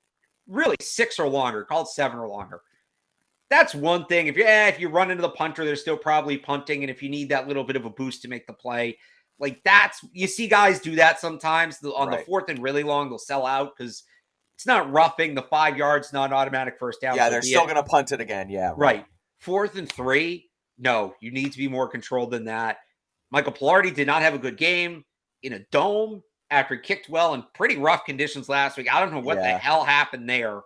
really 6 or longer, call it 7 or longer. That's one thing. If you run into the punter, they're still probably punting, and if you need that little bit of a boost to make the play, like that's you see guys do that sometimes on the Right. 4th and really long, they'll sell out because it's not roughing the 5 yards, not automatic first down. Yeah, So they're be still it going to punt it again. Yeah, right. right 4th and 3. No, you need to be more controlled than that. Michael Pilardi did not have a good game in a dome after he kicked well in pretty rough conditions last week. I don't know what the Yeah. hell happened there.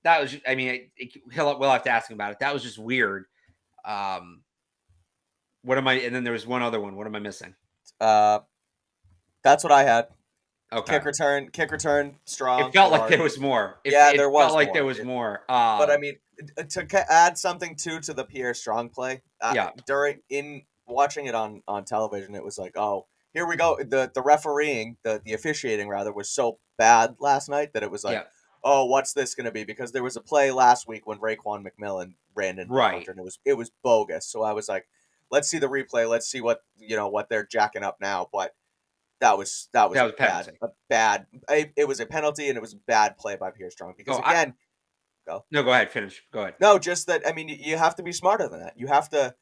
That was, I mean, we'll have to ask him about it. That was just weird. What am I? And then there was one other one. What am I missing? Uh, that's what I had. Okay. Kick return, It strong, felt like there Pilardi. was more. Yeah, It there felt was like there more. was more. But I mean, add something to the Pierre Strong play. Yeah. During in watching it on television, it was like, oh, here we go. The refereeing, the officiating rather, was so bad last night that it was like, Yeah. oh, what's this going to be? Because there was a play last week when Raekwon McMillan ran into the Right. punter, and it was bogus. So I was like, let's see the replay. Let's see what they're jacking up now. But that was That a was bad penalty. a bad. It was a penalty, and it was a bad play by Pierre Strong because Oh, again, go. no, go ahead. Finish. Go ahead. No, just that. I mean, you have to be smarter than that. You have to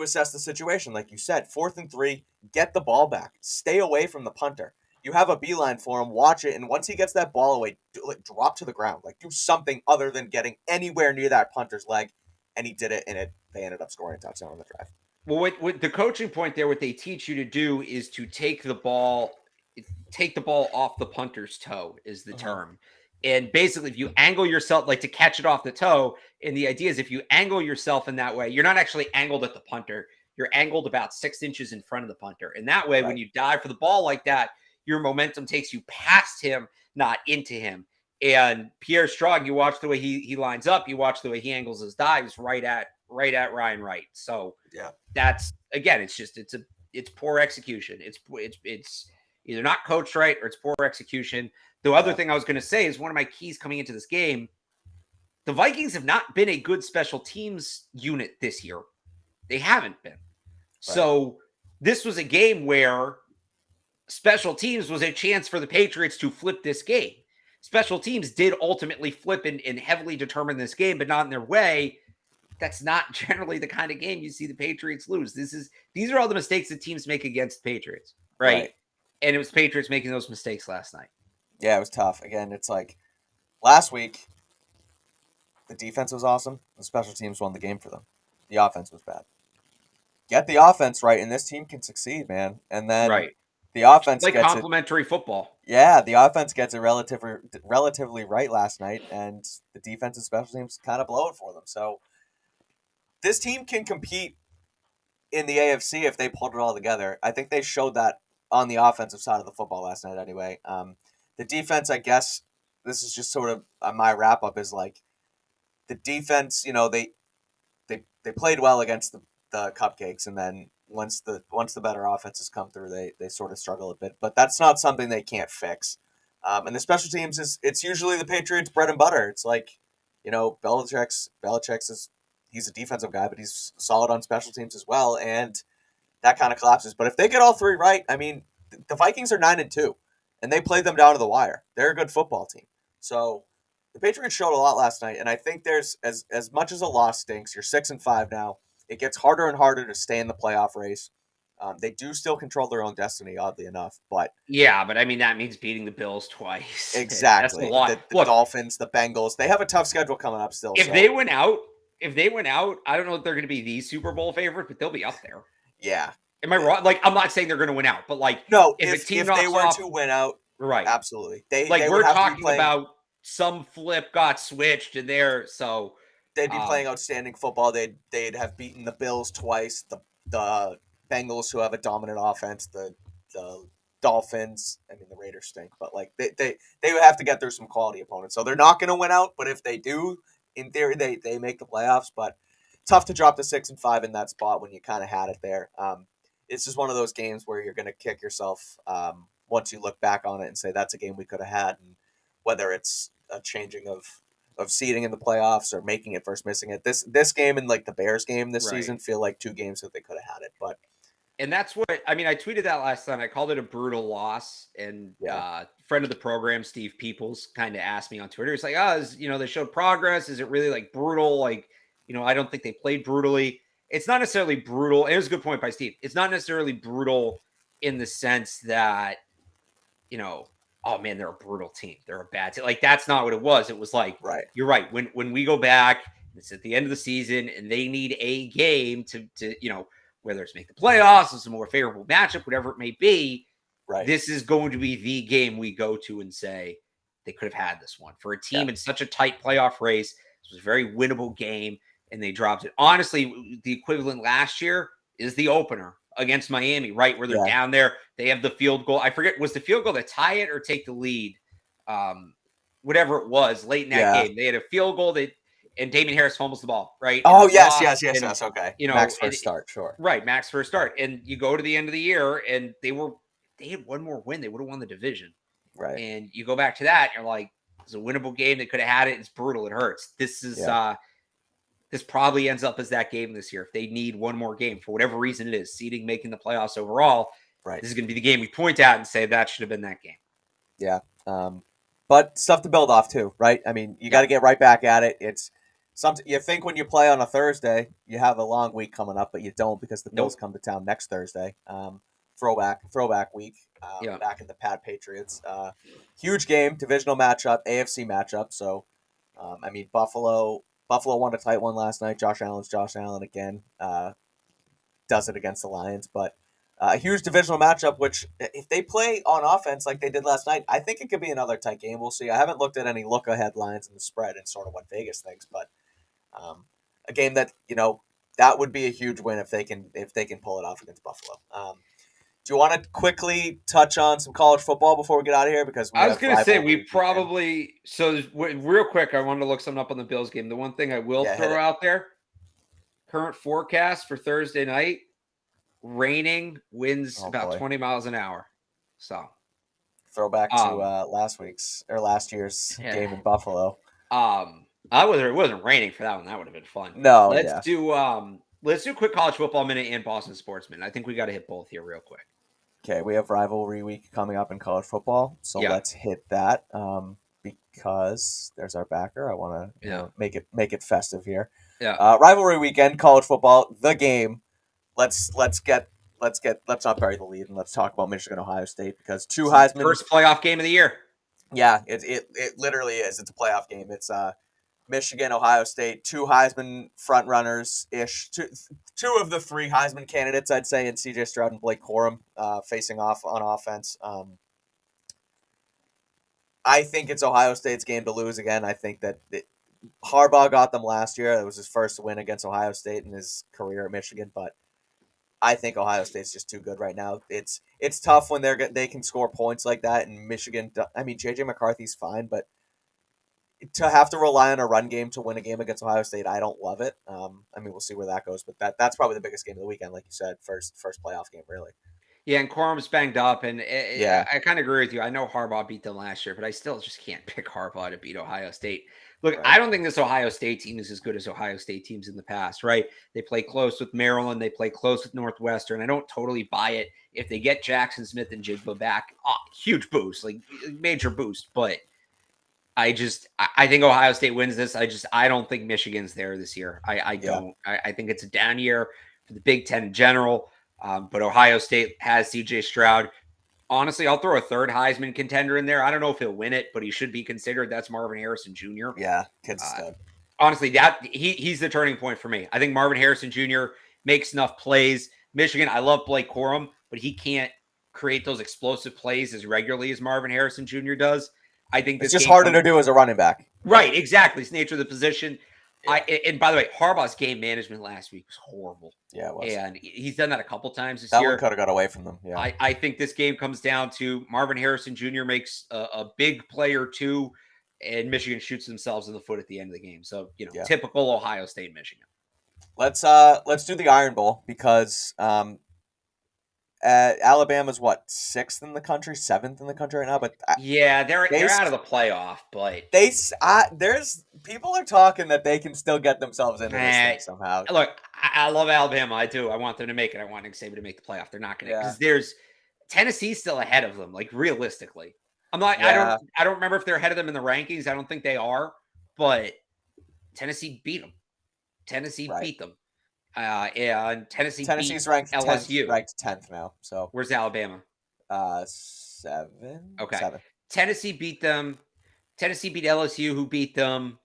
assess the situation, like you said. 4th and 3, get the ball back. Stay away from the punter. You have a beeline for him. Watch it, and once he gets that ball away, drop to the ground. Like do something other than getting anywhere near that punter's leg. And he did it, and they ended up scoring a touchdown on the drive. Well, what the coaching point there, what they teach you to do is to take the ball off the punter's toe is the Uh-huh. term. And basically, if you angle yourself, like to catch it off the toe, and the idea is if you angle yourself in that way, you're not actually angled at the punter. You're angled about 6 inches in front of the punter. And that way, when Right. you dive for the ball like that, your momentum takes you past him, not into him. And Pierre Strong, you watch the way he lines up, you watch the way he angles his dives right at Ryan Wright. So Yeah. that's again, it's poor execution. It's either not coached right or it's poor execution. The other Yeah. thing I was going to say is one of my keys coming into this game. The Vikings have not been a good special teams unit this year. They haven't been. Right. So this was a game where special teams was a chance for the Patriots to flip this game. Special teams did ultimately flip and heavily determine this game, but not in their way. That's not generally the kind of game you see the Patriots lose. These are all the mistakes that teams make against Patriots, right? Right. And it was Patriots making those mistakes last night. Yeah, it was tough. Again, it's like last week, the defense was awesome. The special teams won the game for them. The offense was bad. Get the offense right, and this team can succeed, man. And then Right. the offense Like gets it. complimentary football. Yeah, the offense gets it relatively right last night, and the defense and special teams kind of blow it for them. So this team can compete in the AFC if they pulled it all together. I think they showed that on the offensive side of the football last night. Anyway, the defense, I guess, this is just sort of my wrap up. Is like the defense. They played well against the Cupcakes, and then once the better offenses come through, they sort of struggle a bit. But that's not something they can't fix. And the special teams it's usually the Patriots' bread and butter. It's like, Belichick's is he's a defensive guy, but he's solid on special teams as well, and that kind of collapses. But if they get all three right, I mean, the Vikings are 9-2, and they played them down to the wire. They're a good football team. So the Patriots showed a lot last night, and I think there's as much as a loss stinks. You're 6-5 now. It gets harder and harder to stay in the playoff race. They do still control their own destiny, oddly enough, but Yeah, but I mean that means beating the Bills twice. That's a exactly lot. the Look, Dolphins, the Bengals, they have a tough schedule coming up still. if So they went out, if they went out, I don't know if they're going to be the Super Bowl favorite, but they'll be up there. yeah, Am I wrong? Like, I'm not saying they're going to win out, but like, no, if a team if they knocks were off, to win out, right? absolutely, they Like, they we're would have to be talking playing. about some flip got switched and there, so They'd be um, playing outstanding football. They'd have beaten the Bills twice, the Bengals who have a dominant offense, the Dolphins. I mean the Raiders stink, but like they would have to get through some quality opponents. So they're not going to win out, but if they do, in theory they make the playoffs. But tough to drop to 6-5 in that spot when you kind of had it there. It's just one of those games where you're going to kick yourself once you look back on it and say that's a game we could have had, and whether it's a changing of seeding in the playoffs or making it versus missing it. This game and like the Bears game this Right. season feel like two games that they could have had it, but And that's what I mean. I tweeted that last time. I called it a brutal loss. And yeah, friend of the program, Steve Peoples, kind of asked me on Twitter. It's like, they showed progress. Is it really like brutal? Like, I don't think they played brutally. It's not necessarily brutal. It was a good point by Steve. It's not necessarily brutal in the sense that, oh man, they're a brutal team. They're a bad team. Like, that's not what it was. It was like, right, you're right. When we go back, it's at the end of the season and they need a game to whether it's make the playoffs, it's a more favorable matchup, whatever it may be, right, this is going to be the game we go to and say they could have had this one. For a yeah, team in such a tight playoff race, it was a very winnable game, and they dropped it. Honestly, the equivalent last year is the opener against Miami, right, where they're yeah, down there. They have the field goal. I forget, was the field goal to tie it or take the lead? Whatever it was, late in that yeah. game. They had a field goal and Damien Harris fumbles the ball, right? And Oh it's yes, lost. yes, yes, And, yes. Okay, Max first start, sure. right, Max first start. And you go to the end of the year and they had one more win. They would have won the division. Right. And you go back to that, and you're like, it's a winnable game. They could have had it. It's brutal. It hurts. Yeah. This probably ends up as that game this year. If they need one more game for whatever reason it is, seeding, making the playoffs overall, Right. this is going to be the game we point at and say that should have been that game. Yeah. But stuff to build off too, right? I mean, you got to get right back at it. It's something you think when you play on a Thursday, you have a long week coming up, but you don't because the Bills Nope. come to town next Thursday. Throwback week. Yeah. Back in the Patriots. Huge game, divisional matchup, AFC matchup. So, I mean, Buffalo won a tight one last night. Josh Allen again. Does it against the Lions, but a huge divisional matchup. Which, if they play on offense like they did last night, I think it could be another tight game. We'll see. I haven't looked at any look ahead lines in the spread and sort of what Vegas thinks, but a game that that would be a huge win if they can pull it off against Buffalo. Do you want to quickly touch on some college football before we get out of here? Because we I was have going to say, we rivalry weekend. probably, real quick, I wanted to look something up on the Bills game. The one thing I will Yeah, hit throw it. out there, current forecast for Thursday night, raining, winds about boy. 20 miles an hour. So, Throwback to last year's game in Buffalo. it wasn't raining for that one. That would have been fun. No, Let's yeah. do a quick college football minute and Boston Sportsman. I think we got to hit both here real quick. Okay, we have rivalry week coming up in college football, so Yeah. let's hit that because there's our backer. I want to make it festive here. Yeah. Rivalry weekend, college football, the game. Let's not bury the lead and let's talk about Michigan Ohio State because two Heisman First playoff game of the year. Yeah, it literally is. It's a playoff game. It's Michigan, Ohio State, two Heisman front runners ish. Two of the three Heisman candidates, I'd say, in C.J. Stroud and Blake Corum facing off on offense. I think it's Ohio State's game to lose again. I think that Harbaugh got them last year. It was his first win against Ohio State in his career at Michigan, but I think Ohio State's just too good right now. It's tough when they can score points like that, and Michigan. I mean, J.J. McCarthy's fine, but to have to rely on a run game to win a game against Ohio State, I don't love it. I mean, we'll see where that goes, but that's probably the biggest game of the weekend, like you said, first playoff game, really. Yeah, and Corum's banged up, and Yeah. I kind of agree with you. I know Harbaugh beat them last year, but I still just can't pick Harbaugh to beat Ohio State. Look, Right. I don't think this Ohio State team is as good as Ohio State teams in the past, right? They play close with Maryland. They play close with Northwestern. I don't totally buy it. If they get Jackson Smith and Jigba back, huge boost, like major boost. But I think Ohio State wins this. I don't think Michigan's there this year. I don't. I think it's a down year for the Big Ten in general. But Ohio State has C.J. Stroud. Honestly, I'll throw a third Heisman contender in there. I don't know if he'll win it, but he should be considered. That's Marvin Harrison Jr. Yeah, kid's stud. Honestly, he's the turning point for me. I think Marvin Harrison Jr. makes enough plays. Michigan, I love Blake Corum, but he can't create those explosive plays as regularly as Marvin Harrison Jr. does. I think it's just harder to do as a running back. Right, exactly. It's the nature of the position. Yeah. And by the way, Harbaugh's game management last week was horrible. Yeah, it was. And he's done that a couple times this year. That one could have got away from them. Yeah. I think this game comes down to Marvin Harrison Jr. makes a big play or two, and Michigan shoots themselves in the foot at the end of the game. So, typical Ohio State, Michigan. Let's do the Iron Bowl because Alabama's what, sixth in the country, seventh in the country right now, but Yeah, they they're out of the playoff, but there's people are talking that they can still get themselves into this eh, thing somehow. look, I love Alabama. I do. I want them to make it. I want Nick Saban to make the playoff. They're not going to Yeah, because there's Tennessee's still ahead of them. Like realistically, I'm not. yeah, I don't remember if they're ahead of them in the rankings. I don't think they are, but Tennessee beat them. Tennessee right. beat them. And Tennessee beat Tennessee's LSU. ranked 10th now. So Where's Alabama? seven, Okay. seven. Tennessee beat them. Tennessee beat LSU, who beat them.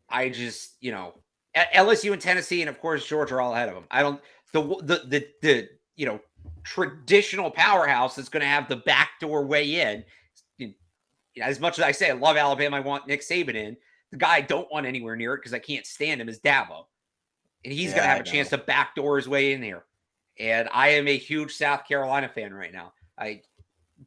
I just, LSU and Tennessee, and of course Georgia are all ahead of them. I don't the traditional powerhouse that's going to have the backdoor way in. As much as I say I love Alabama, I want Nick Saban in. The guy I don't want anywhere near it because I can't stand him is Dabo, and he's going Yeah, to have I a chance know. to backdoor his way in here. And I am a huge South Carolina fan right now. I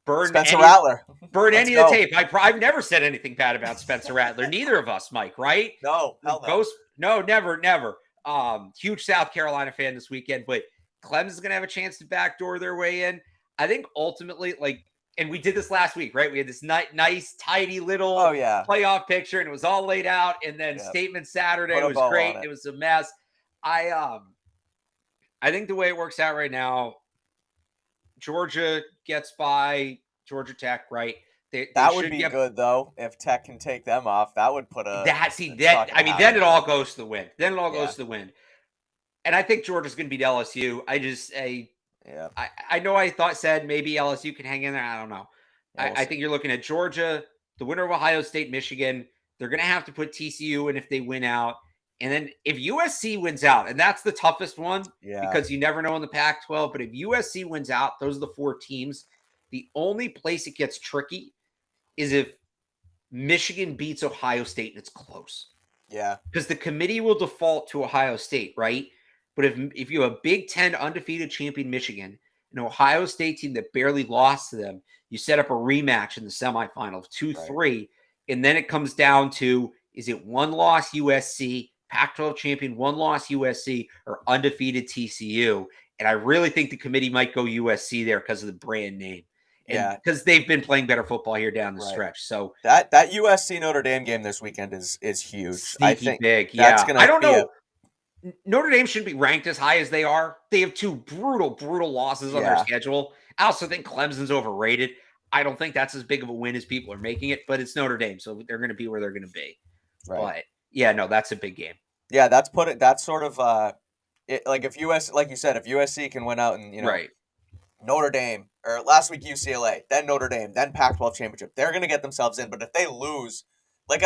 burn Spencer any Rattler. Let's any of the go. tape. I've never said anything bad about Spencer Rattler. Neither of us, Mike. Right? No, hell no. Ghost? No, never, never. Huge South Carolina fan this weekend, but Clemson's going to have a chance to backdoor their way in. I think ultimately, and we did this last week, right? We had this nice, tidy Oh little yeah, playoff picture, and it was all laid out. And then yeah. Statement Saturday Put a was bow on great. it. It was a mess. I think the way it works out right now, Georgia gets by Georgia Tech, right? They That would should be get good though if Tech can take them off. That would put that. See a that? chalk in I the mean, hat then right it there. all goes to the wind. Then it all Yeah, goes to the wind. And I think Georgia's going to beat LSU. yeah, I know I said maybe LSU can hang in there. I don't know. yeah. We'll I see. think you're looking at Georgia, the winner of Ohio State, Michigan. They're going to have to put TCU in if they win out. And then if USC wins out, and that's the toughest one Yeah, because you never know in the Pac 12, but if USC wins out, those are the four teams. The only place it gets tricky is if Michigan beats Ohio State and it's close yeah, because the committee will default to Ohio State, right? But if you have a Big Ten undefeated champion Michigan, an Ohio State team that barely lost to them, you set up a rematch in the semifinal of right. 2-3, and then it comes down to is it one loss USC, Pac-12 champion, one loss USC, or undefeated TCU? And I really think the committee might go USC there because of the brand name and Yeah, because they've been playing better football here down the right. stretch. So That USC Notre Dame game this weekend is huge. I sneaky think big, that's yeah. I gonna don't be a know. Notre Dame shouldn't be ranked as high as they are. They have two brutal losses on their yeah, schedule. I also think Clemson's overrated. I don't think that's as big of a win as people are making it, but it's Notre Dame, so they're going to be where they're going to be. right. But yeah, no, that's a big game. Yeah, that's sort of like if like you said, if USC can win out and Right. Notre Dame or last week UCLA, then Notre Dame, then Pac-12 championship, they're gonna get themselves in. But if they lose, like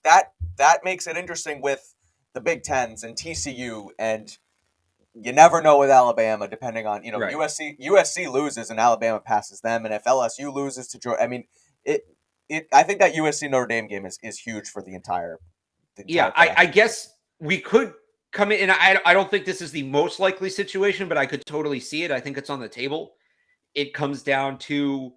that makes it interesting with the Big Tens and TCU, and you never know with Alabama, depending on Right. USC loses and Alabama passes them, and if LSU loses to Georgia, I mean it. I think that USC Notre Dame game is huge for the Yeah, entire playoff I picture. guess we could come in, and I don't think this is the most likely situation, but I could totally see it. I think it's on the table. It comes down to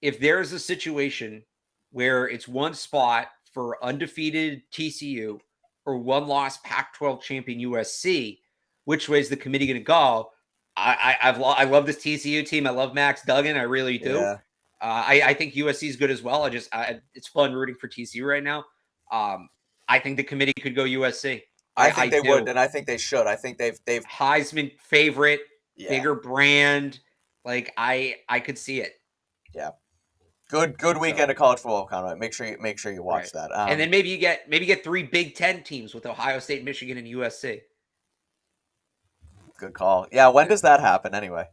if there's a situation where it's one spot for undefeated TCU or one loss Pac 12 champion USC, which way is the committee going to go? I love this TCU team. I love Max Duggan. I really do. Yeah. I think USC is good as well. It's fun rooting for TCU right now. I think the committee could go USC. I think I they would, do. and I think they should. I think they've Heisman favorite, yeah, bigger brand. Like I could see it. yeah. Good weekend So of college football, Conrad. Make sure you right. watch that. And then maybe you get three Big Ten teams with Ohio State, Michigan, and USC. Good call. Yeah, when does that happen anyway?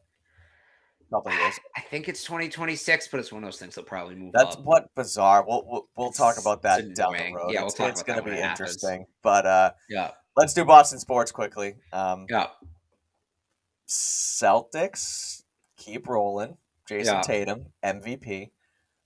A couple of years. I think it's 2026, but it's one of those things that'll probably move That's up. what bizarre. We'll talk about It's that down the annoying. road. Yeah, we'll talk It's about going to that when be it happens. interesting. But Yeah. let's do Boston sports quickly. Yeah. Celtics keep rolling. Jason Yeah. Tatum MVP.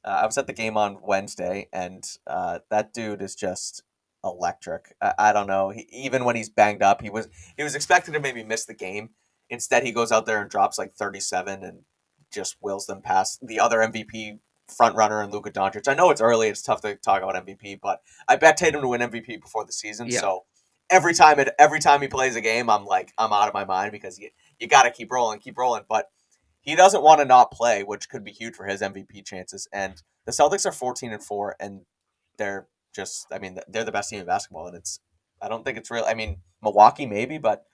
I was at the game on Wednesday, and that dude is just electric. I don't know. Even when he's banged up, he was expected to maybe miss the game. Instead, he goes out there and drops like 37 and just wills them past the other MVP front runner and Luka Doncic. I know it's early; it's tough to talk about MVP, but I bet Tatum to win MVP before the season. Yeah. So every time he plays a game, I'm out of my mind because you got to keep rolling. But he doesn't want to not play, which could be huge for his MVP chances. And the Celtics are 14-4, and they're just, I mean, they're the best team in basketball, and I don't think it's real. I mean, Milwaukee maybe, but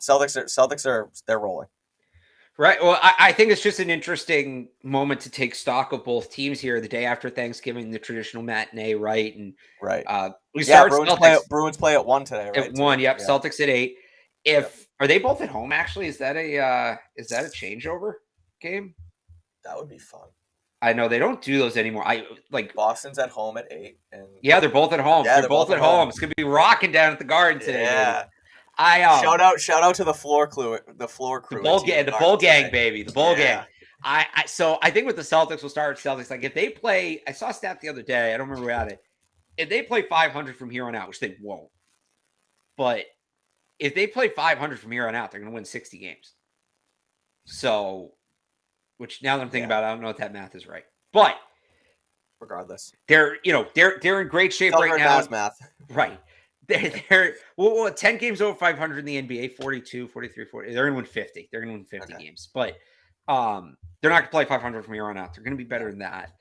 they're rolling. Right. Well, I think it's just an interesting moment to take stock of both teams here the day after Thanksgiving, the traditional matinee, right? And Right. we Yeah, start Celtics Bruins play at 1 today, right? at Too. 1. Yep. Yeah. Celtics at 8. Yep. If are they both at home? Actually, is that a changeover game? That would be fun. I know they don't do those anymore. I like Boston's at home at 8, and yeah, they're both at home. yeah, They're both at home. It's gonna be rocking down at the Garden today, baby. Yeah. I shout out to the floor crew, the bull gang, baby, the bull gang. So I think with the Celtics, we'll start with Celtics. Like if they play, I saw a stat the other day. I don't remember where at it. If they play 500 from here on out, which they won't, but if they play 500 from here on out, they're going to win 60 games. So, which now that I'm thinking about it, I don't know if that math is right, but regardless, they're in great shape right now. Math. Right. They're 10 games over 500 in the NBA, 42, 43, 40. They're going to win 50. They're going to win 50 games. But they're not going to play 500 from here on out. They're going to be better than that.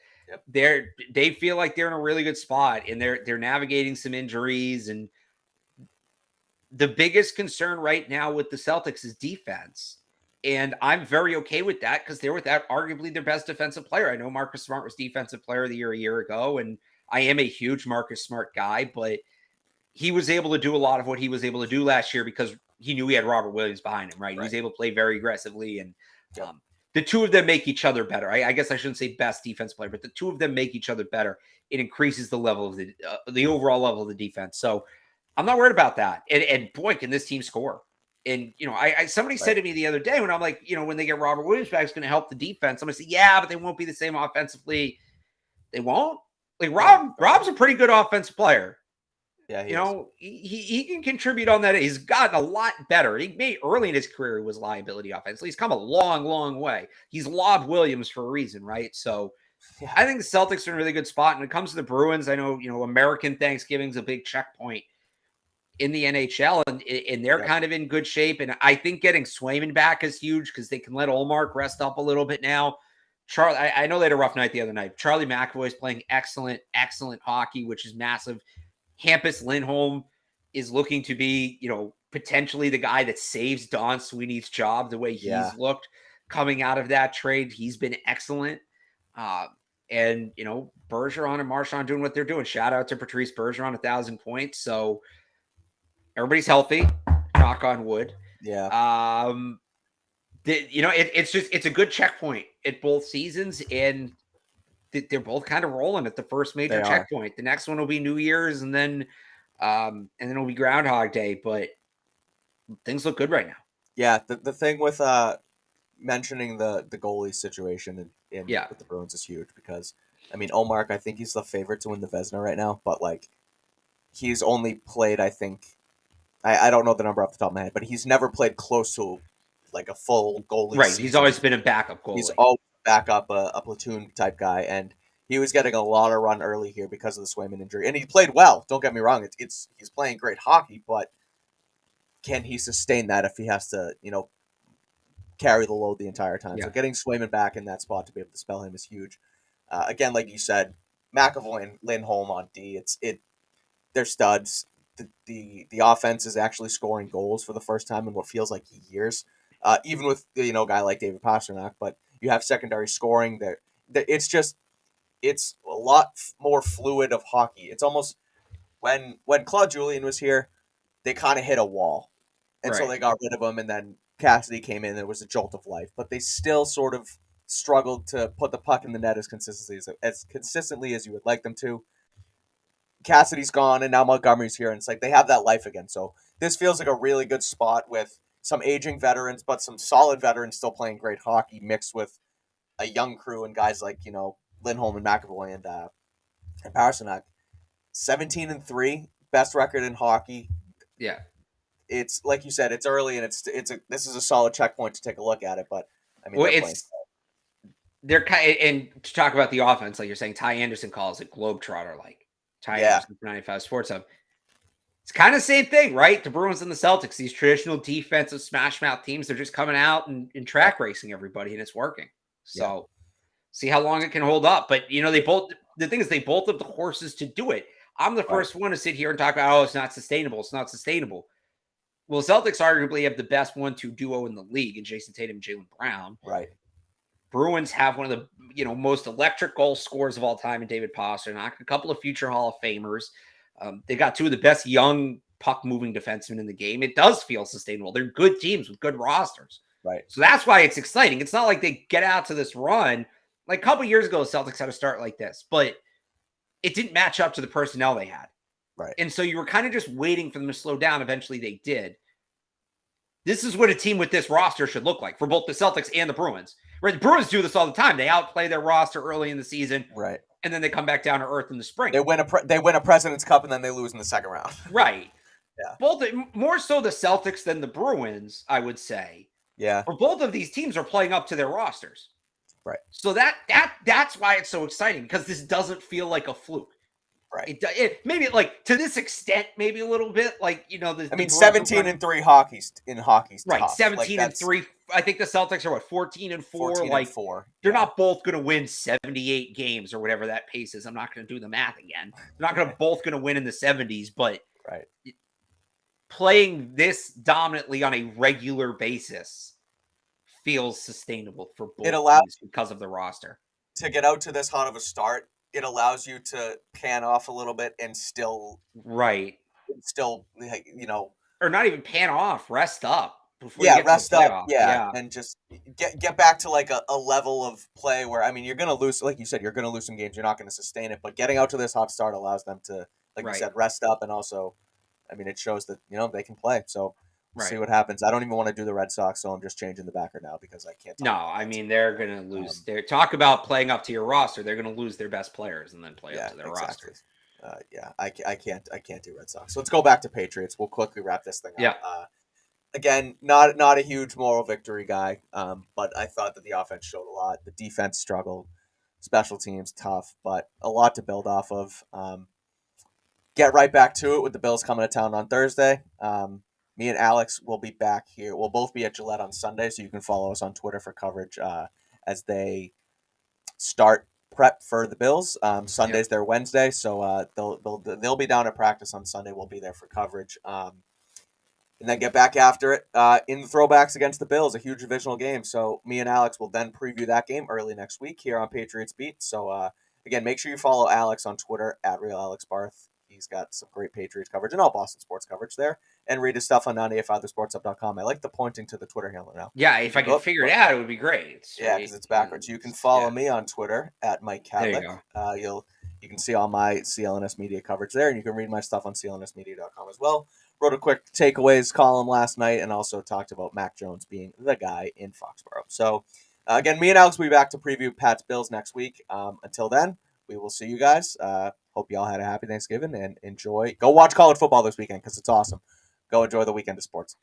Yep. They feel like they're in a really good spot, and they're navigating some injuries. And the biggest concern right now with the Celtics is defense. And I'm very okay with that because they're without arguably their best defensive player. I know Marcus Smart was defensive player of the year a year ago, and I am a huge Marcus Smart guy, but he was able to do a lot of what he was able to do last year because he knew he had Robert Williams behind him, right? He was able to play very aggressively, and the two of them make each other better. I guess I shouldn't say best defense player, but the two of them make each other better. It increases the level of the overall level of the defense. So I'm not worried about that. And boy, can this team score. And, somebody said to me the other day when I'm like, when they get Robert Williams back, it's going to help the defense. I'm going to say, yeah, but they won't be the same offensively. They won't. Like Rob's a pretty good offensive player. Yeah, he can contribute on that. He's gotten a lot better. He made early in his career was liability offensively. He's come a long, long way. He's lobbed Williams for a reason, right? So I think the Celtics are in a really good spot. And when it comes to the Bruins, I know, American Thanksgiving's a big checkpoint in the NHL, and they're kind of in good shape. And I think getting Swayman back is huge because they can let Olmark rest up a little bit now. Charlie, I know they had a rough night the other night. Charlie McAvoy is playing excellent, excellent hockey, which is massive. Hampus Lindholm is looking to be, potentially the guy that saves Don Sweeney's job the way he's looked coming out of that trade. He's been excellent. And, Bergeron and Marchand doing what they're doing. Shout out to Patrice Bergeron, 1,000 points. So everybody's healthy, knock on wood. Yeah. It's a good checkpoint at both seasons, and they're both kind of rolling at the first major checkpoint. The next one will be New Year's, and then it'll be Groundhog Day. But things look good right now. Yeah, the thing with mentioning the goalie situation with the Bruins is huge because Olmark, I think he's the favorite to win the Vezina right now, but he's only played, I think, I don't know the number off the top of my head, but he's never played close to a full goalie. Right, season. He's always been a backup goalie. He's always backup, a platoon type guy, and he was getting a lot of run early here because of the Swayman injury, and he played well. Don't get me wrong; he's playing great hockey, but can he sustain that if he has to, carry the load the entire time? So getting Swayman back in that spot to be able to spell him is huge. Again, like you said, McAvoy and Lindholm on D, they're studs. The offense is actually scoring goals for the first time in what feels like years. Even with a guy like David Pastrnak, but you have secondary scoring there. It's a lot more fluid of hockey. It's almost when Claude Julien was here, they kind of hit a wall, and so they got rid of him. And then Cassidy came in. There was a jolt of life, but they still sort of struggled to put the puck in the net as consistently as you would like them to. Cassidy's gone, and now Montgomery's here, and it's like they have that life again. So this feels like a really good spot with some aging veterans, but some solid veterans still playing great hockey, mixed with a young crew and guys like Lindholm and McAvoy and Pastrnak. 17-3, best record in hockey. Yeah, it's like you said, it's early, and this is a solid checkpoint to take a look at it. But they're kind of, and to talk about the offense, like you're saying, Ty Anderson calls it globetrotter like. Ty Anderson, 95 Sports Hub. It's kind of the same thing, right? The Bruins and the Celtics, these traditional defensive smash mouth teams, they're just coming out and Yeah, track racing everybody, and it's working. yeah, So see how long it can hold up. But they both, the thing is, they both have the horses to do it. I'm the right, first one to sit here and talk about, oh, it's not sustainable. It's not sustainable. Well, Celtics arguably have the best 1-2 duo in the league in Jason Tatum and Jaylen Brown. right, Bruins have one of the most electric goal scorers of all time in David Pastrnak, a couple of future Hall of Famers. They got two of the best young puck moving defensemen in the game. It does feel sustainable. They're good teams with good rosters. right, So that's why it's exciting. It's not like they get out to this run. Like a couple years ago, Celtics had a start like this, but it didn't match up to the personnel they had. right. And so you were kind of just waiting for them to slow down. Eventually they did. This is what a team with this roster should look like for both the Celtics and the Bruins. Right? The Bruins do this all the time. They outplay their roster early in the season, Right. and then they come back down to earth in the spring. They win a President's Cup and then they lose in the second round. Right. Yeah. Both more so the Celtics than the Bruins, I would say. Yeah. Or both of these teams are playing up to their rosters. Right. So that's why it's so exciting, because this doesn't feel like a fluke. Right. It maybe like to this extent, maybe a little bit like I mean, 17-3 hockey's right. tough. 17-3. I think the Celtics are what 14-4. 14-4. They're not both going to win 78 games or whatever that pace is. I'm not going to do the math again. They're not going to both going to win in the 70s, but right. Playing this dominantly on a regular basis feels sustainable for both teams because of the roster. To get out to this hot of a start, it allows you to pan off a little bit and still or not even pan off, rest up before yeah, you get rest to the up, yeah, and just get back to like a level of play where, I mean, you're gonna lose, like you said, you're gonna lose some games, you're not gonna sustain it, but getting out to this hot start allows them to, like you said, rest up, and also, I mean, it shows that they can play. So we'll see what happens. I don't even want to do the Red Sox, so I'm just changing the backer now because I can't. No, I mean, they're going to lose. They talk about playing up to your roster. They're going to lose their best players and then play up to their roster. I can't do Red Sox. So let's go back to Patriots. We'll quickly wrap this thing up. Yeah. Again, not a huge moral victory guy, but I thought that the offense showed a lot. The defense struggled. Special teams tough, but a lot to build off of. Get right back to it with the Bills coming to town on Thursday. Me and Alex will be back here. We'll both be at Gillette on Sunday, so you can follow us on Twitter for coverage as they start prep for the Bills. Sunday's their Wednesday, so they'll be down at practice on Sunday. We'll be there for coverage, and then get back after it in the throwbacks against the Bills, a huge divisional game. So me and Alex will then preview that game early next week here on Patriots Beat. So again, make sure you follow Alex on Twitter at RealAlexBarth. He's got some great Patriots coverage and all Boston sports coverage there. And read his stuff on 985thesportsup.com. I like the pointing to the Twitter handle now. Yeah, if I can figure it out, it would be great. Yeah, because it's backwards. You can follow me on Twitter at Mike Kadlick. There you go. You can see all my CLNS media coverage there, and you can read my stuff on clnsmedia.com as well. Wrote a quick takeaways column last night and also talked about Mac Jones being the guy in Foxborough. So, again, me and Alex will be back to preview Pat's Bills next week. Until then, we will see you guys. Hope you all had a happy Thanksgiving and enjoy. Go watch college football this weekend because it's awesome. Go enjoy the weekend of sports.